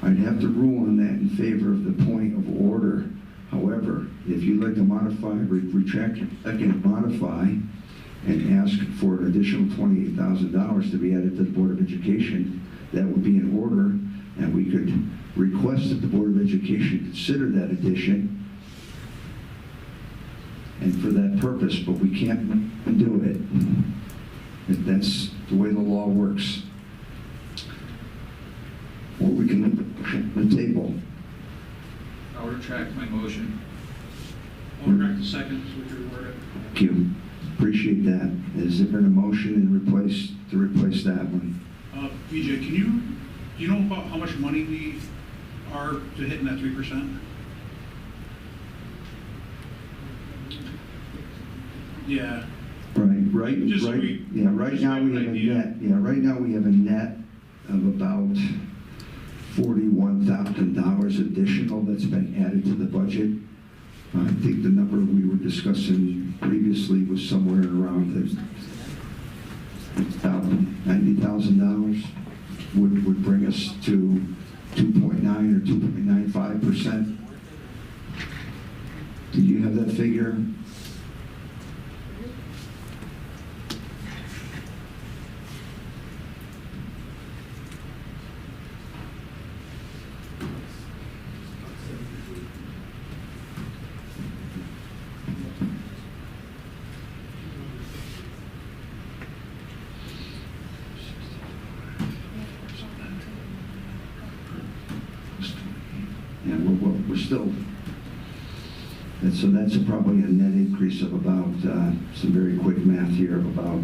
[SPEAKER 1] I'd have to rule on that in favor of the point of order. However, if you'd like to modify, retract, second, modify, and ask for an additional $28,000 to be added to the Board of Education, that would be in order, and we could request that the Board of Education consider that addition, and for that purpose, but we can't do it. If that's the way the law works. Or we can leave the table.
[SPEAKER 5] I'll retract my motion.
[SPEAKER 9] I'll correct the second, so we can reword it.
[SPEAKER 1] Thank you. Appreciate that. Is there been a motion to replace that one?
[SPEAKER 9] VJ, do you know about how much money we are to hitting that 3%? Yeah.
[SPEAKER 1] Right
[SPEAKER 9] Just so
[SPEAKER 1] now
[SPEAKER 9] we-
[SPEAKER 1] we have
[SPEAKER 9] just
[SPEAKER 1] a
[SPEAKER 9] like an idea.
[SPEAKER 1] net, right now we have a net of about $41,000 additional that's been added to the budget. I think the number we were discussing previously was somewhere around $90,000 would bring us to 2.9 or 2.95%. Do you have that figure? still, and so that's probably a net increase of about, some very quick math here, of about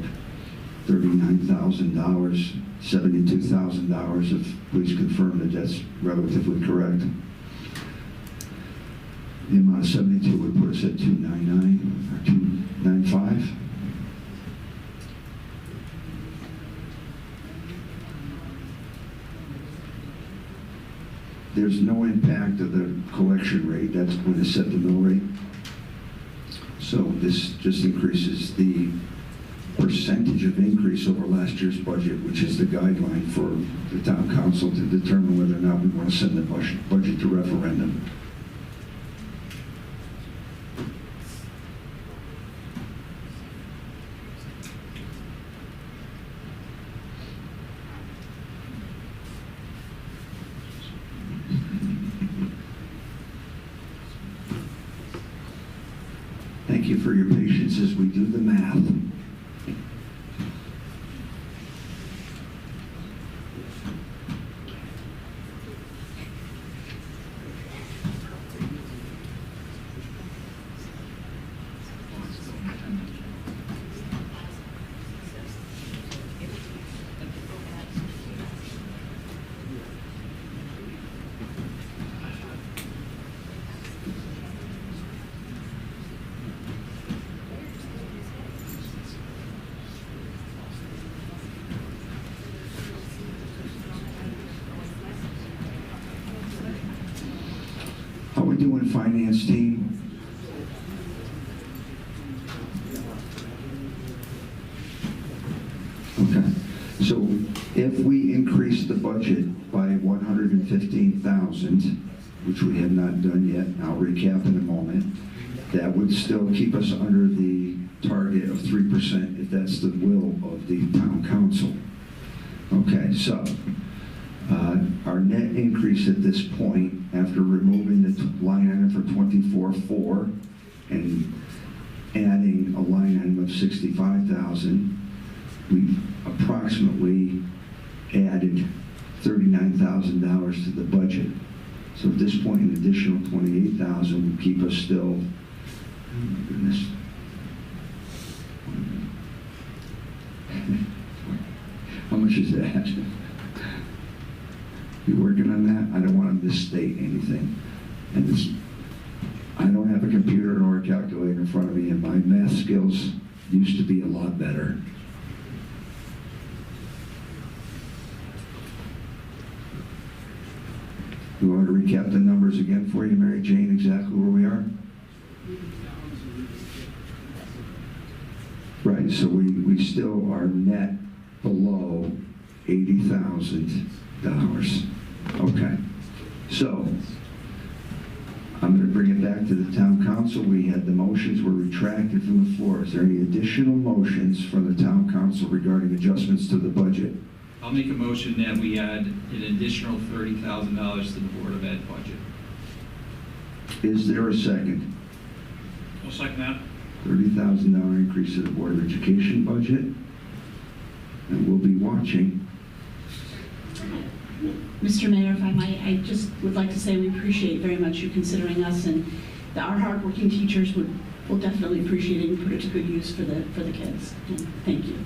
[SPEAKER 1] $39,000, $72,000, if please confirm that that's relatively correct. The amount of 72 would put us at 299 or 295. There's no impact of the collection rate. That's when they set the mill rate. So this just increases the percentage of increase over last year's budget, which is the guideline for the town council to determine whether or not we want to send the budget to referendum. Thank you for your patience as we do the math. How we doing, finance team? Okay, so if we increase the budget by 115,000, which we have not done yet, I'll recap in a moment, that would still keep us under the target of 3% if that's the will of the town council. Okay, so our net increase at this point, after removing the line item for 24.4 and adding a line item of 65,000, we approximately added $39,000 to the budget. So at this point, an additional 28,000 would keep us still. Oh my goodness. How much is that? You working on that? I don't want to misstate anything. And I don't have a computer nor a calculator in front of me, and my math skills used to be a lot better. You want to recap the numbers again for you, Mary Jane, exactly where we are? Right, so we still are net below $80,000. Okay, so I'm going to bring it back to the town council. We had the motions were retracted from the floor. Is there any additional motions from the town council regarding adjustments to the budget?
[SPEAKER 5] I'll make a motion that we add an additional $30,000 to the Board of Ed budget.
[SPEAKER 1] Is there a second?
[SPEAKER 9] I'll second that.
[SPEAKER 1] $30,000 increase to the Board of Education budget. And we'll be watching.
[SPEAKER 14] Mr. Mayor, if I might, I just would like to say we appreciate very much you considering us, and our hardworking teachers will definitely appreciate it and put it to good use for the kids. And thank you.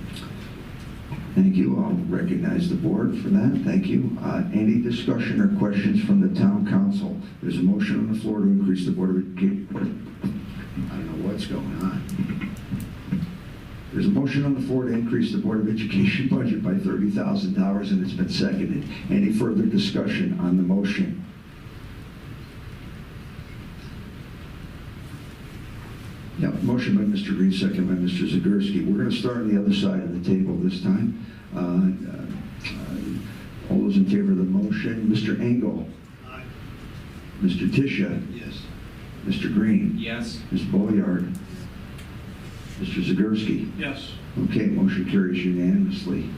[SPEAKER 1] Thank you. I'll recognize the board for that. Thank you. Any discussion or questions from the town council? There's a motion on the floor to increase the Board of Education. I don't know what's going on. There's a motion on the floor to increase the Board of Education budget by $30,000, and it's been seconded. Any further discussion on the motion? Yeah, motion by Mr. Green, second by Mr. Zagorski. We're going to start on the other side of the table this time. All those in favor of the motion, Mr. Engel.
[SPEAKER 13] Aye.
[SPEAKER 1] Mr. Tisha.
[SPEAKER 13] Yes.
[SPEAKER 1] Mr. Green.
[SPEAKER 5] Yes.
[SPEAKER 1] Ms. Boyard. Mr. Zagorski.
[SPEAKER 9] Yes.
[SPEAKER 1] Okay, motion carries unanimously.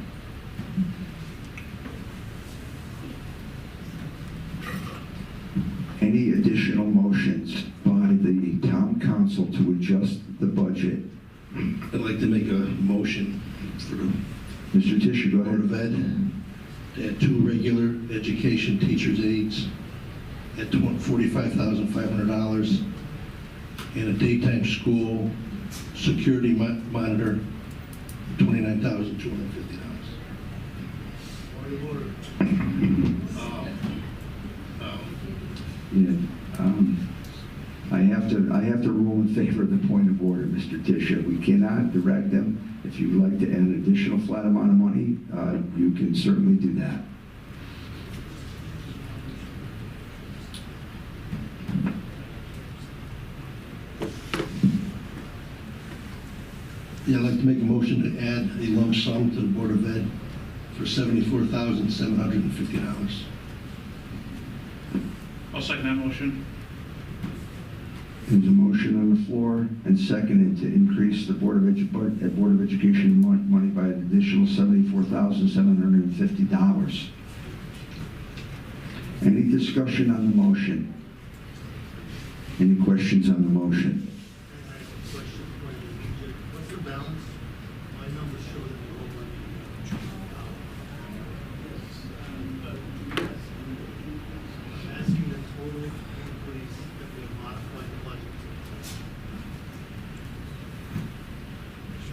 [SPEAKER 1] Any additional motions by the town council to adjust the budget?
[SPEAKER 15] I'd like to make a motion for the
[SPEAKER 1] Mr. Tisha, go
[SPEAKER 15] Board
[SPEAKER 1] ahead.
[SPEAKER 15] of Ed to add 2 regular education teachers' aides at $45,500, and a daytime school security monitor, $29,250.
[SPEAKER 13] Point of order.
[SPEAKER 1] Yeah, I have to rule in favor of the point of order, Mr. Tisha. We cannot direct them. If you'd like to add an additional flat amount of money, you can certainly do that.
[SPEAKER 15] Yeah, I'd like to make a motion to add a lump sum to the Board of Ed for $74,750.
[SPEAKER 9] I'll second that motion.
[SPEAKER 1] There's a motion on the floor and seconded to increase the Board of Education money by an additional $74,750. Any discussion on the motion? Any questions on the motion?
[SPEAKER 13] Question for you. What's the balance? My numbers show that we're over. I'm asking the total increase that we have modified the budget.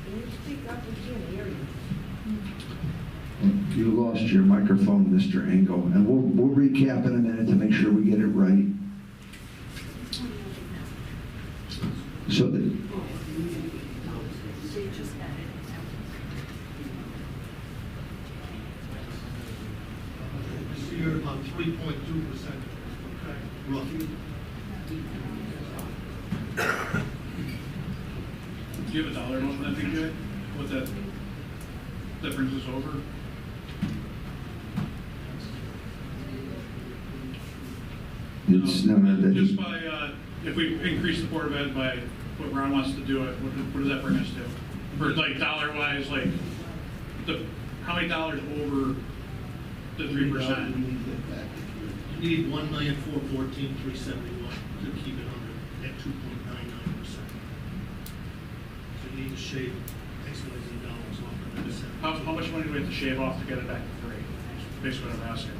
[SPEAKER 4] Can you speak up again, Aaron?
[SPEAKER 1] You lost your microphone, Mr. Engel, and we'll recap in a minute to make sure we get it right. So that,
[SPEAKER 13] This year, about 3.2%, okay, roughly.
[SPEAKER 9] Do you have a dollar amount on that, BJ? What that brings us over?
[SPEAKER 1] it's, no, that
[SPEAKER 9] Just
[SPEAKER 1] is,
[SPEAKER 9] by, if we increase the Board of Ed by what Ron wants to do it, what does that bring us to? For like dollar-wise, like, how many dollars over the 3%?
[SPEAKER 13] You need $1,414,371 to keep it under at 2.99%. So you need to shave XYZ dollars off of that.
[SPEAKER 9] How much money do we have to shave off to get it back to 3? That's basically what I'm asking.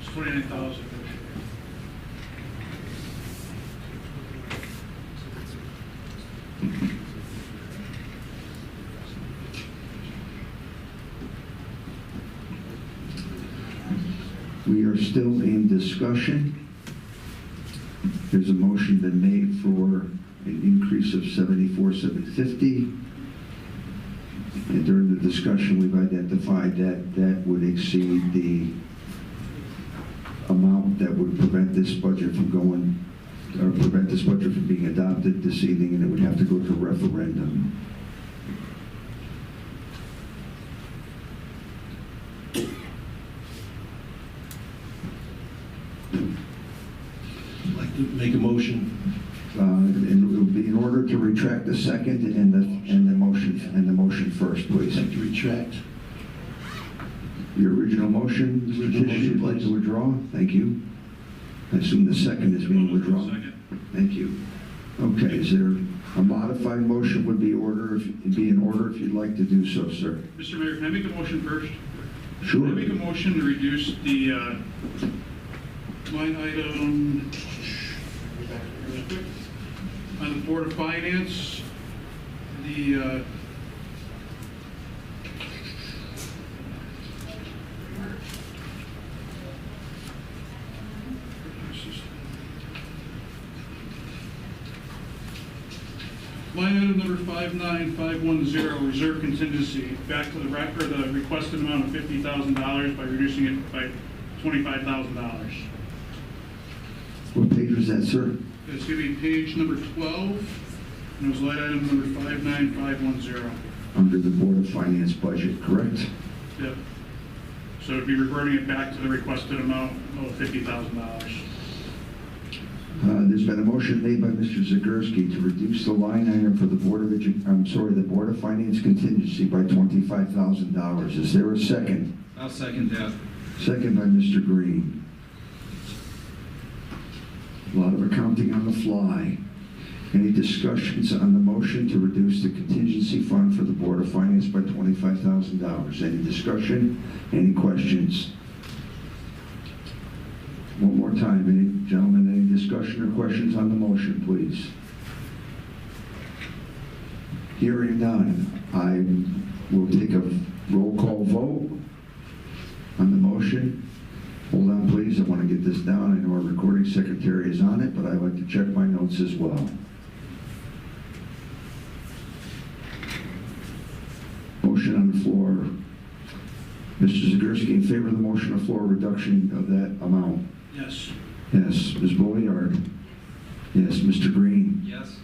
[SPEAKER 9] It's 29,000.
[SPEAKER 1] we are still in discussion. There's a motion been made for an increase of $74,750. And during the discussion, we've identified that that would exceed the amount that would prevent this budget from going, or prevent this budget from being adopted this evening, and it would have to go to referendum.
[SPEAKER 15] I'd like to make a motion.
[SPEAKER 1] And it will be in order to retract the second and the motion first, please.
[SPEAKER 15] I'd like to retract.
[SPEAKER 1] Your original motion, Mr. Tisch, you'd like to withdraw? Thank you. I assume the second is being withdrawn.
[SPEAKER 9] Second.
[SPEAKER 1] Thank you. Okay, is there a modified motion would be in order if you'd like to do so, sir?
[SPEAKER 9] Mr. Mayor, can I make a motion first?
[SPEAKER 1] Sure.
[SPEAKER 9] Can I make a motion to reduce the line item on the Board of Finance, the Line item number 59510, reserve contingency, back to the the requested amount of $50,000 by reducing it by $25,000.
[SPEAKER 1] What page was that, sir?
[SPEAKER 9] It's going to be page number 12, and it was line item number 59510.
[SPEAKER 1] Under the Board of Finance budget, correct?
[SPEAKER 9] Yep. So it'd be reverting it back to the requested amount of $50,000.
[SPEAKER 1] There's been a motion made by Mr. Zagorski to reduce the line item for the Board of the Board of Finance contingency by $25,000. Is there a second?
[SPEAKER 5] I'll second that.
[SPEAKER 1] Second by Mr. Green. A lot of accounting on the fly. Any discussions on the motion to reduce the contingency fund for the Board of Finance by $25,000? Any discussion? Any questions? One more time, any gentlemen, any discussion or questions on the motion, please? Hearing none, I will take a roll call vote on the motion. Hold on, please. I want to get this down. I know our recording secretary is on it, but I'd like to check my notes as well. Motion on the floor. Mr. Zagorski, in favor of the motion on the floor, reduction of that amount?
[SPEAKER 9] Yes.
[SPEAKER 1] Yes. Ms. Boyard? Yes. Mr. Green?
[SPEAKER 5] Yes.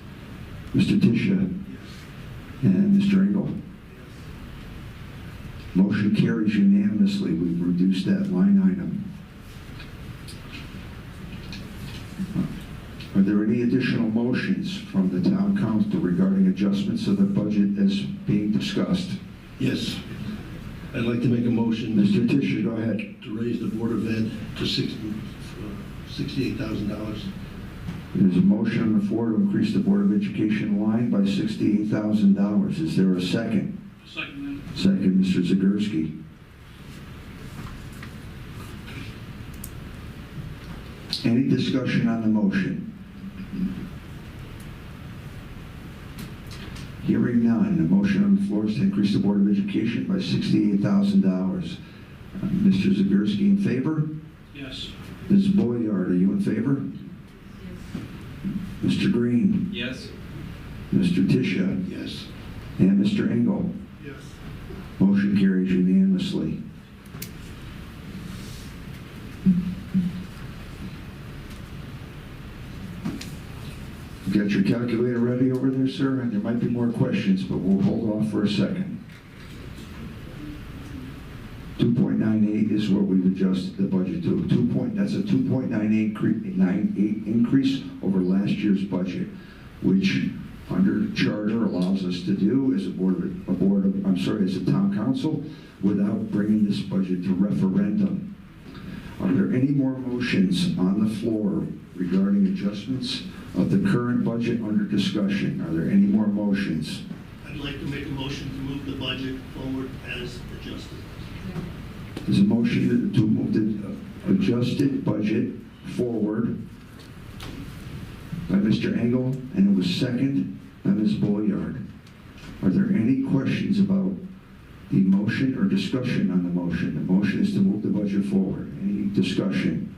[SPEAKER 1] Mr. Tisha? And Mr. Engel? Motion carries unanimously. We've reduced that line item. Are there any additional motions from the town council regarding adjustments of the budget as being discussed?
[SPEAKER 15] Yes. I'd like to make a motion.
[SPEAKER 1] Mr. Tisha, go ahead.
[SPEAKER 15] To raise the Board of Ed to $68,000.
[SPEAKER 1] There's a motion on the floor to increase the Board of Education line by $68,000. Is there a second?
[SPEAKER 9] Second.
[SPEAKER 1] Second, Mr. Zagorski. Any discussion on the motion? Hearing none, the motion on the floor is to increase the Board of Education by $68,000. Mr. Zagorski in favor?
[SPEAKER 9] Yes.
[SPEAKER 1] Ms. Boyard, are you in favor? Yes. Mr. Green?
[SPEAKER 5] Yes.
[SPEAKER 1] Mr. Tisha?
[SPEAKER 15] Yes.
[SPEAKER 1] And Mr. Engel?
[SPEAKER 13] Yes.
[SPEAKER 1] Motion carries unanimously. You got your calculator ready over there, sir? And there might be more questions, but we'll hold off for a second. 2.98 is what we've adjusted the budget to. That's a 2.98 increase over last year's budget, which under charter allows us to do as as a town council without bringing this budget to referendum. Are there any more motions on the floor regarding adjustments of the current budget under discussion? Are there any more motions?
[SPEAKER 13] I'd like to make a motion to move the budget forward as adjusted.
[SPEAKER 1] There's a motion to move the adjusted budget forward by Mr. Engel, and it was second by Ms. Boyard. Are there any questions about the motion or discussion on the motion? The motion is to move the budget forward. Any discussion?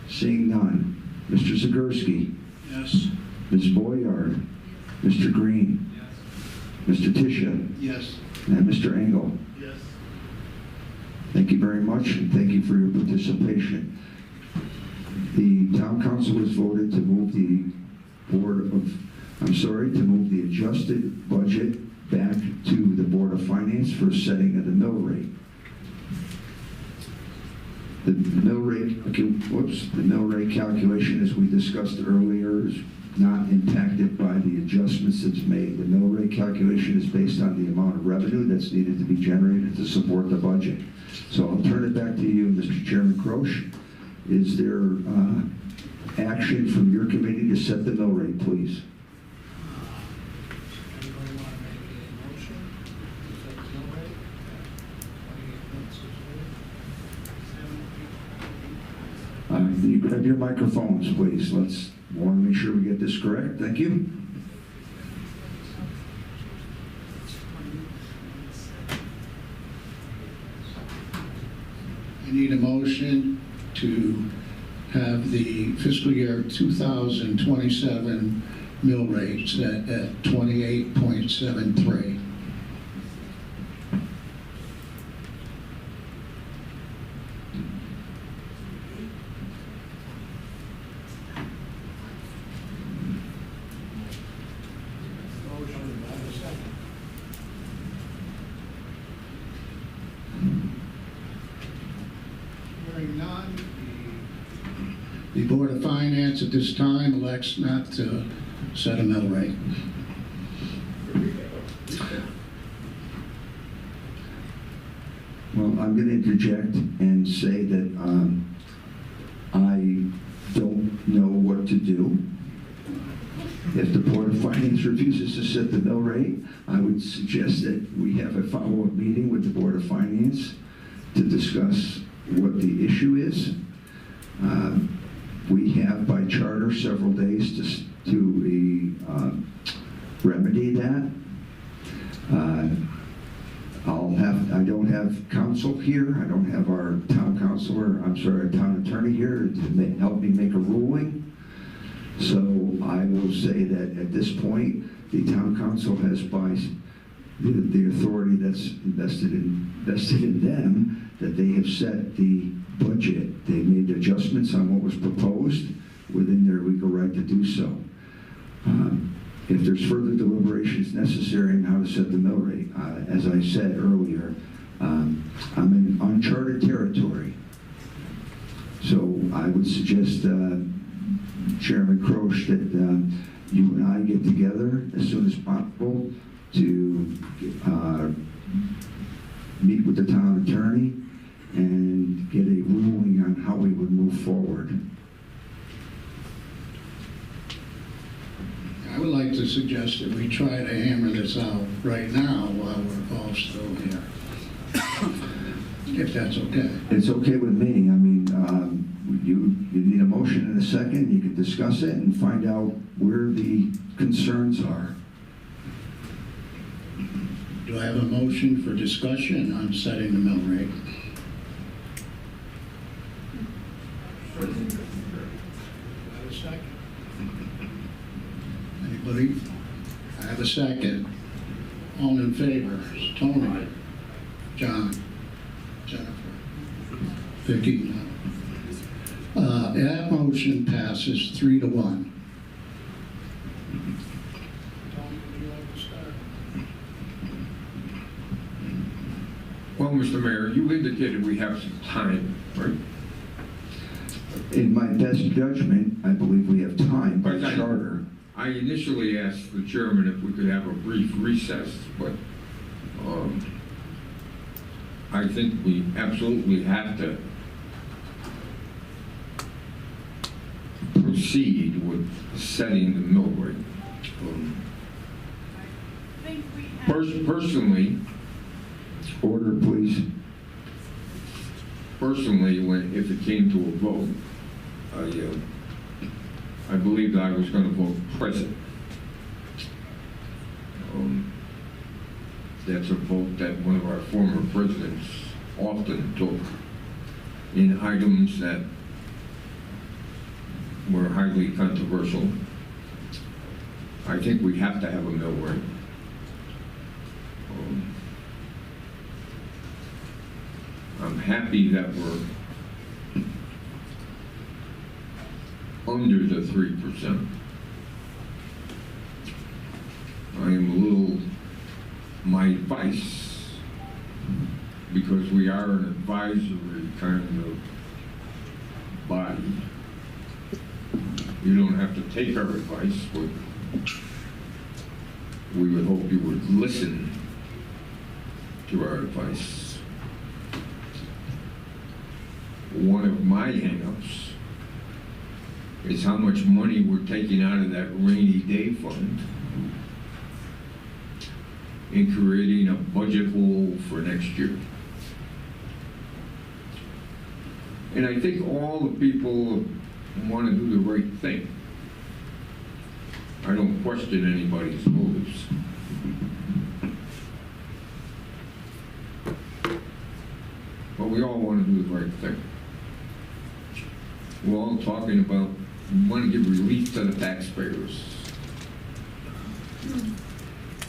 [SPEAKER 1] Seeing none. Mr. Zagorski?
[SPEAKER 9] Yes.
[SPEAKER 1] Ms. Boyard? Mr. Green?
[SPEAKER 5] Yes.
[SPEAKER 1] Mr. Tisha?
[SPEAKER 2] Yes.
[SPEAKER 1] And Mr. Engel?
[SPEAKER 13] Yes.
[SPEAKER 1] Thank you very much, and thank you for your participation. The town council has voted to move to move the adjusted budget back to the Board of Finance for setting of the mill rate. The mill rate calculation, as we discussed earlier, is not impacted by the adjustments that's made. The mill rate calculation is based on the amount of revenue that's needed to be generated to support the budget. So I'll turn it back to you, Mr. Chairman Croce. Is there action from your committee to set the mill rate, please?
[SPEAKER 13] Anybody want to make a motion? Is that the mill rate? 28.6.
[SPEAKER 1] You have your microphones, please. Let's want to make sure we get this correct. Thank you.
[SPEAKER 2] I need a motion to have the fiscal year 2027 mill rate set at 28.73. Hearing none, the Board of Finance at this time elects not to set a mill rate.
[SPEAKER 1] Well, I'm going to interject and say that I don't know what to do. If the Board of Finance refuses to set the mill rate, I would suggest that we have a follow-up meeting with the Board of Finance to discuss what the issue is. We have by charter several days to remedy that. I don't have counsel here. I don't have our town councilor, I'm sorry, our town attorney here to help me make a ruling. So I will say that at this point, the town council has, by the authority that's invested in them, that they have set the budget. They made adjustments on what was proposed within their legal right to do so. If there's further deliberations necessary on how to set the mill rate, as I said earlier, I'm in uncharted territory. So I would suggest, Chairman Croce, that you and I get together as soon as possible to meet with the town attorney and get a ruling on how we would move forward.
[SPEAKER 2] I would like to suggest that we try to hammer this out right now while we're all still here. If that's okay.
[SPEAKER 1] It's okay with me. I mean, you need a motion in a second. You can discuss it and find out where the concerns are.
[SPEAKER 2] Do I have a motion for discussion on setting the mill rate? Do I have a second? Anybody? I have a second. All in favor? Tony? John? Jennifer? Vicki? That motion passes 3-1. Tony, would you like to start?
[SPEAKER 10] Well, Mr. Mayor, you indicated we have some time, right?
[SPEAKER 1] In my best judgment, I believe we have time by
[SPEAKER 10] But
[SPEAKER 1] charter.
[SPEAKER 10] I initially asked the chairman if we could have a brief recess, but I think we absolutely have to proceed with setting the mill rate. Personally,
[SPEAKER 1] order, please.
[SPEAKER 10] Personally, if it came to a vote, I believed I was going to vote present. That's a vote that one of our former presidents often took in items that were highly controversial. I think we have to have a mill rate. I'm happy that we're under the 3%. I am a little, my advice, because we are an advisory kind of body, you don't have to take our advice, but we would hope you would listen to our advice. One of my hang-ups is how much money we're taking out of that rainy day fund and creating a budget hole for next year. And I think all the people want to do the right thing. I don't question anybody's motives. But we all want to do the right thing. We're all talking about, we want to give relief to the taxpayers.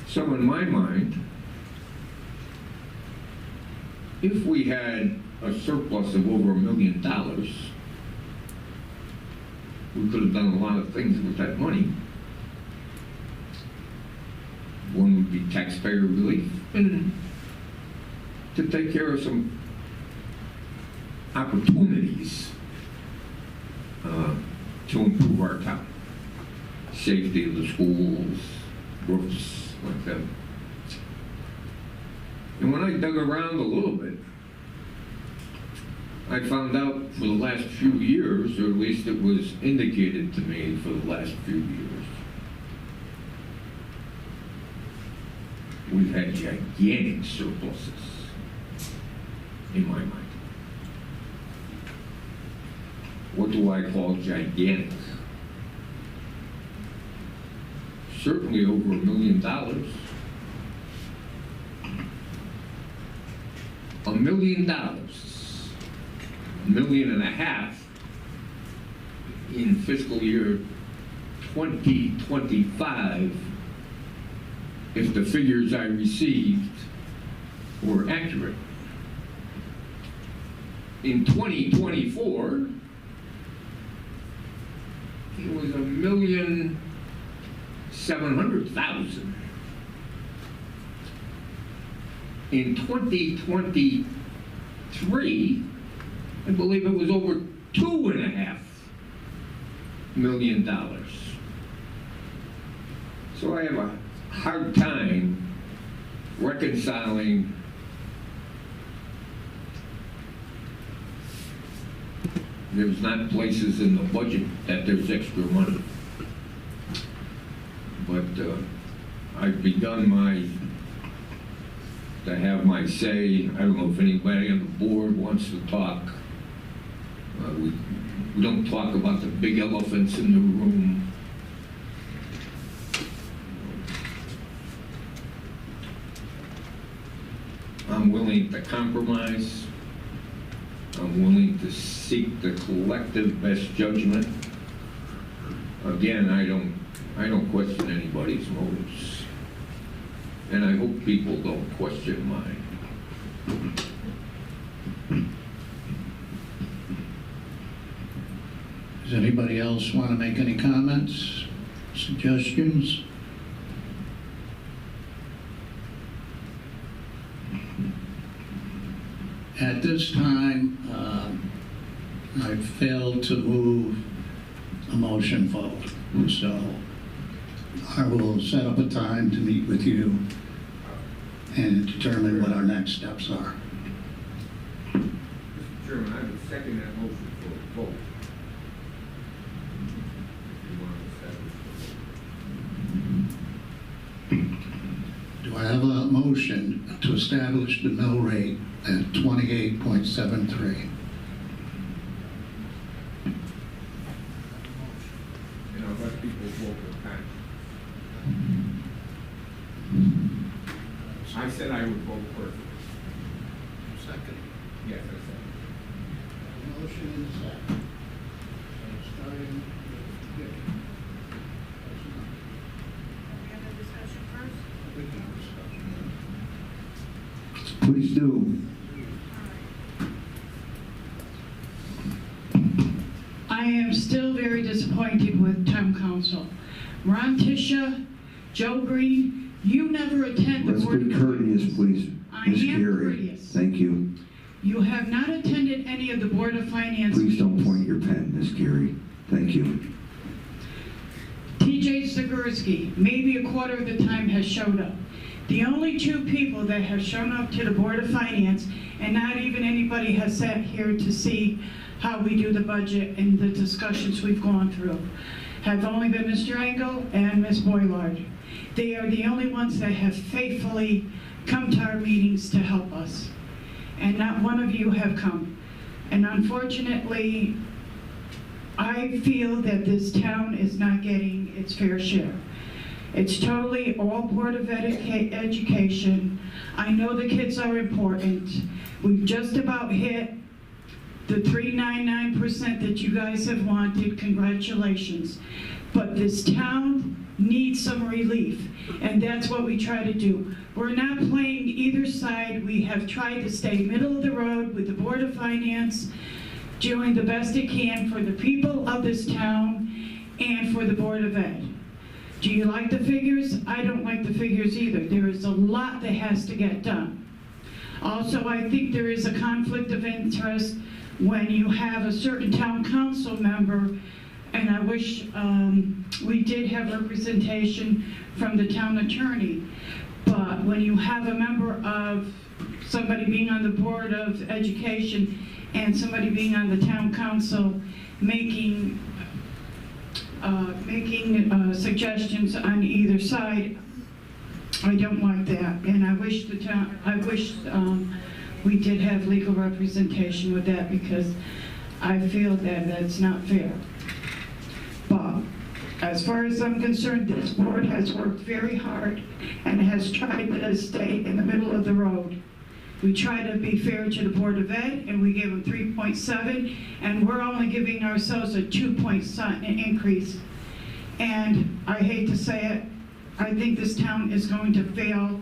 [SPEAKER 10] So in my mind, if we had a surplus of over $1 million, we could have done a lot of things with that money. One would be taxpayer relief, to take care of some opportunities to improve our town. Safety of the schools, roofs, like that. And when I dug around a little bit, I found out for the last few years, or at least it was indicated to me for the last few years, we've had gigantic surpluses, in my mind. What do I call gigantic? Certainly over $1 million. $1.5 million. $1.5 million in fiscal year 2025 if the figures I received were accurate. In 2024, it was $1,700,000. In 2023, I believe it was over $2.5 million. So I have a hard time reconciling there's not places in the budget that there's extra money. But I've begun to have my say. I don't know if anybody on the board wants to talk. We don't talk about the big elephants in the room. I'm willing to compromise. I'm willing to seek the collective best judgment. Again, I don't question anybody's motives. And I hope people don't question mine.
[SPEAKER 2] Does anybody else want to make any comments, suggestions? At this time, I failed to move a motion forward, so I will set up a time to meet with you and determine what our next steps are.
[SPEAKER 11] Mr. Chairman, I would second that motion for a vote. If you want to establish the vote.
[SPEAKER 2] Do I have a motion to establish the mill rate at 28.73?
[SPEAKER 11] And I'll let people vote with conscience. I said I would vote first.
[SPEAKER 2] Second.
[SPEAKER 11] Yes, I said.
[SPEAKER 2] Motion in a second. Starting with Vicky.
[SPEAKER 6] Any other discussion first?
[SPEAKER 1] Please do.
[SPEAKER 8] I am still very disappointed with town council. Ron Tisha, Joe Green, you never attend the
[SPEAKER 1] Let's
[SPEAKER 8] board.
[SPEAKER 1] be courteous, please.
[SPEAKER 8] I
[SPEAKER 1] Ms.
[SPEAKER 8] am
[SPEAKER 1] Carey.
[SPEAKER 8] courteous.
[SPEAKER 1] Thank you.
[SPEAKER 8] You have not attended any of the Board of Finance
[SPEAKER 1] Please don't
[SPEAKER 8] meetings.
[SPEAKER 1] point your pen, Ms. Carey. Thank you.
[SPEAKER 8] TJ Zagorski, maybe a quarter of the time has showed up. The only two people that have shown up to the Board of Finance, and not even anybody has sat here to see how we do the budget and the discussions we've gone through, have only been Mr. Engel and Ms. Boylard. They are the only ones that have faithfully come to our meetings to help us. And not one of you have come. And unfortunately, I feel that this town is not getting its fair share. It's totally all Board of Education. I know the kids are important. We've just about hit the 399% that you guys have wanted. Congratulations. but this town needs some relief, and that's what we try to do. We're not playing either side. We have tried to stay middle of the road with the Board of Finance, doing the best it can for the people of this town and for the Board of Ed. Do you like the figures? I don't like the figures either. There is a lot that has to get done. Also, I think there is a conflict of interest when you have a certain town council member, and I wish we did have representation from the town attorney, but when you have a member of somebody being on the Board of Education and somebody being on the town council making suggestions on either side, I don't like that, and I wish we did have legal representation with that, because I feel that that's not fair. But as far as I'm concerned, this board has worked very hard and has tried to stay in the middle of the road. We try to be fair to the Board of Ed, and we gave them 3.7, and we're only giving ourselves a 2-point increase. And I hate to say it, I think this town is going to fail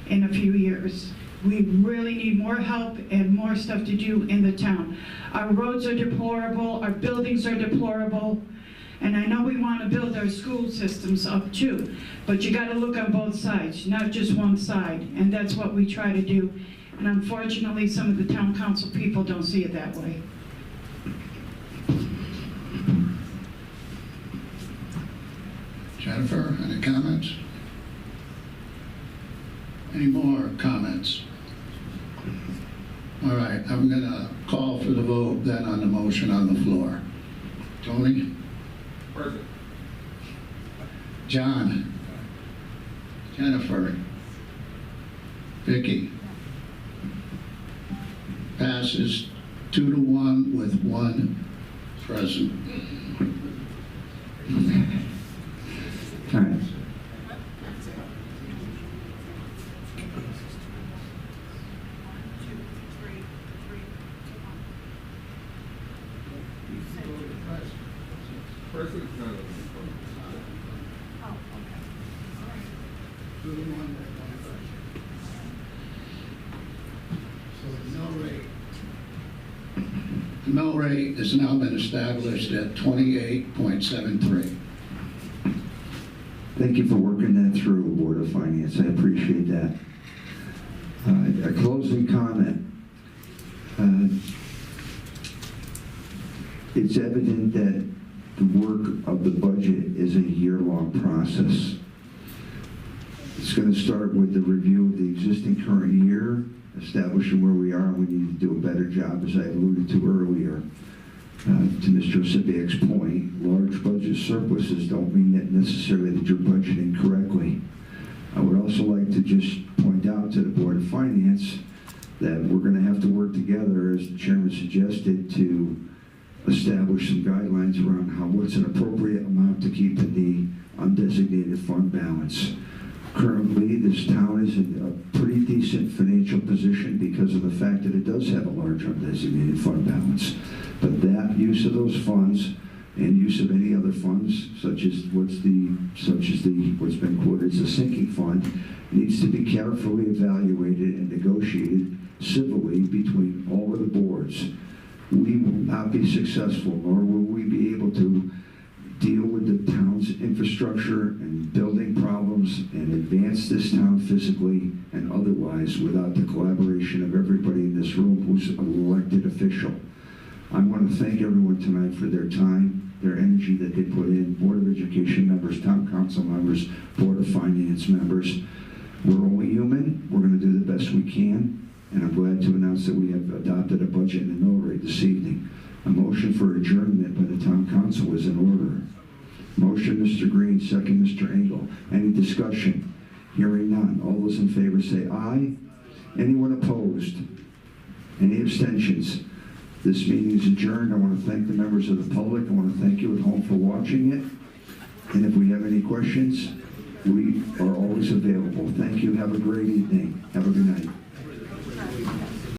[SPEAKER 8] in a few years. We really need more help and more stuff to do in the town. Our roads are deplorable, our buildings are deplorable, and I know we want to build our school systems up too, but you got to look on both sides, not just one side, and that's what we try to do. And unfortunately, some of the town council people don't see it that way.
[SPEAKER 2] Jennifer, any comments? Any more comments? All right, I'm going to call for the vote then on the motion on the floor. Tony?
[SPEAKER 11] Present.
[SPEAKER 2] John? Jennifer? Vicky? Passes 2-1 with 1 present.
[SPEAKER 1] All right.
[SPEAKER 11] Present, no.
[SPEAKER 2] The mill rate has now been established at 28.73.
[SPEAKER 1] Thank you for working that through, Board of Finance. I appreciate that. A closing comment. It's evident that the work of the budget is a year-long process. It's going to start with the review of the existing current year, establishing where we are. We need to do a better job, as I alluded to earlier. To Mr. Osipiak's point, large budget surpluses don't mean that necessarily that you're budgeting correctly. I would also like to just point out to the Board of Finance that we're going to have to work together, as the Chairman suggested, to establish some guidelines around what's an appropriate amount to keep in the undesignated fund balance. Currently, this town is in a pretty decent financial position because of the fact that it does have a large undesignated fund balance. But that use of those funds and use of any other funds, such as what's been quoted as a sinking fund, needs to be carefully evaluated and negotiated civilly between all of the boards. We will not be successful, nor will we be able to deal with the town's infrastructure and building problems and advance this town physically and otherwise without the collaboration of everybody in this room who's an elected official. I want to thank everyone tonight for their time, their energy that they put in, Board of Education members, Town Council members, Board of Finance members. We're only human. We're going to do the best we can. And I'm glad to announce that we have adopted a budget and a mill rate this evening. A motion for adjournment by the Town Council is in order. Motion, Mr. Green, second, Mr. Engel. Any discussion? Hearing none. All those in favor say aye. Anyone opposed? Any abstentions? This meeting is adjourned. I want to thank the members of the public. I want to thank you at home for watching it. And if we have any questions, we are always available. Thank you. Have a great evening. Have a good night.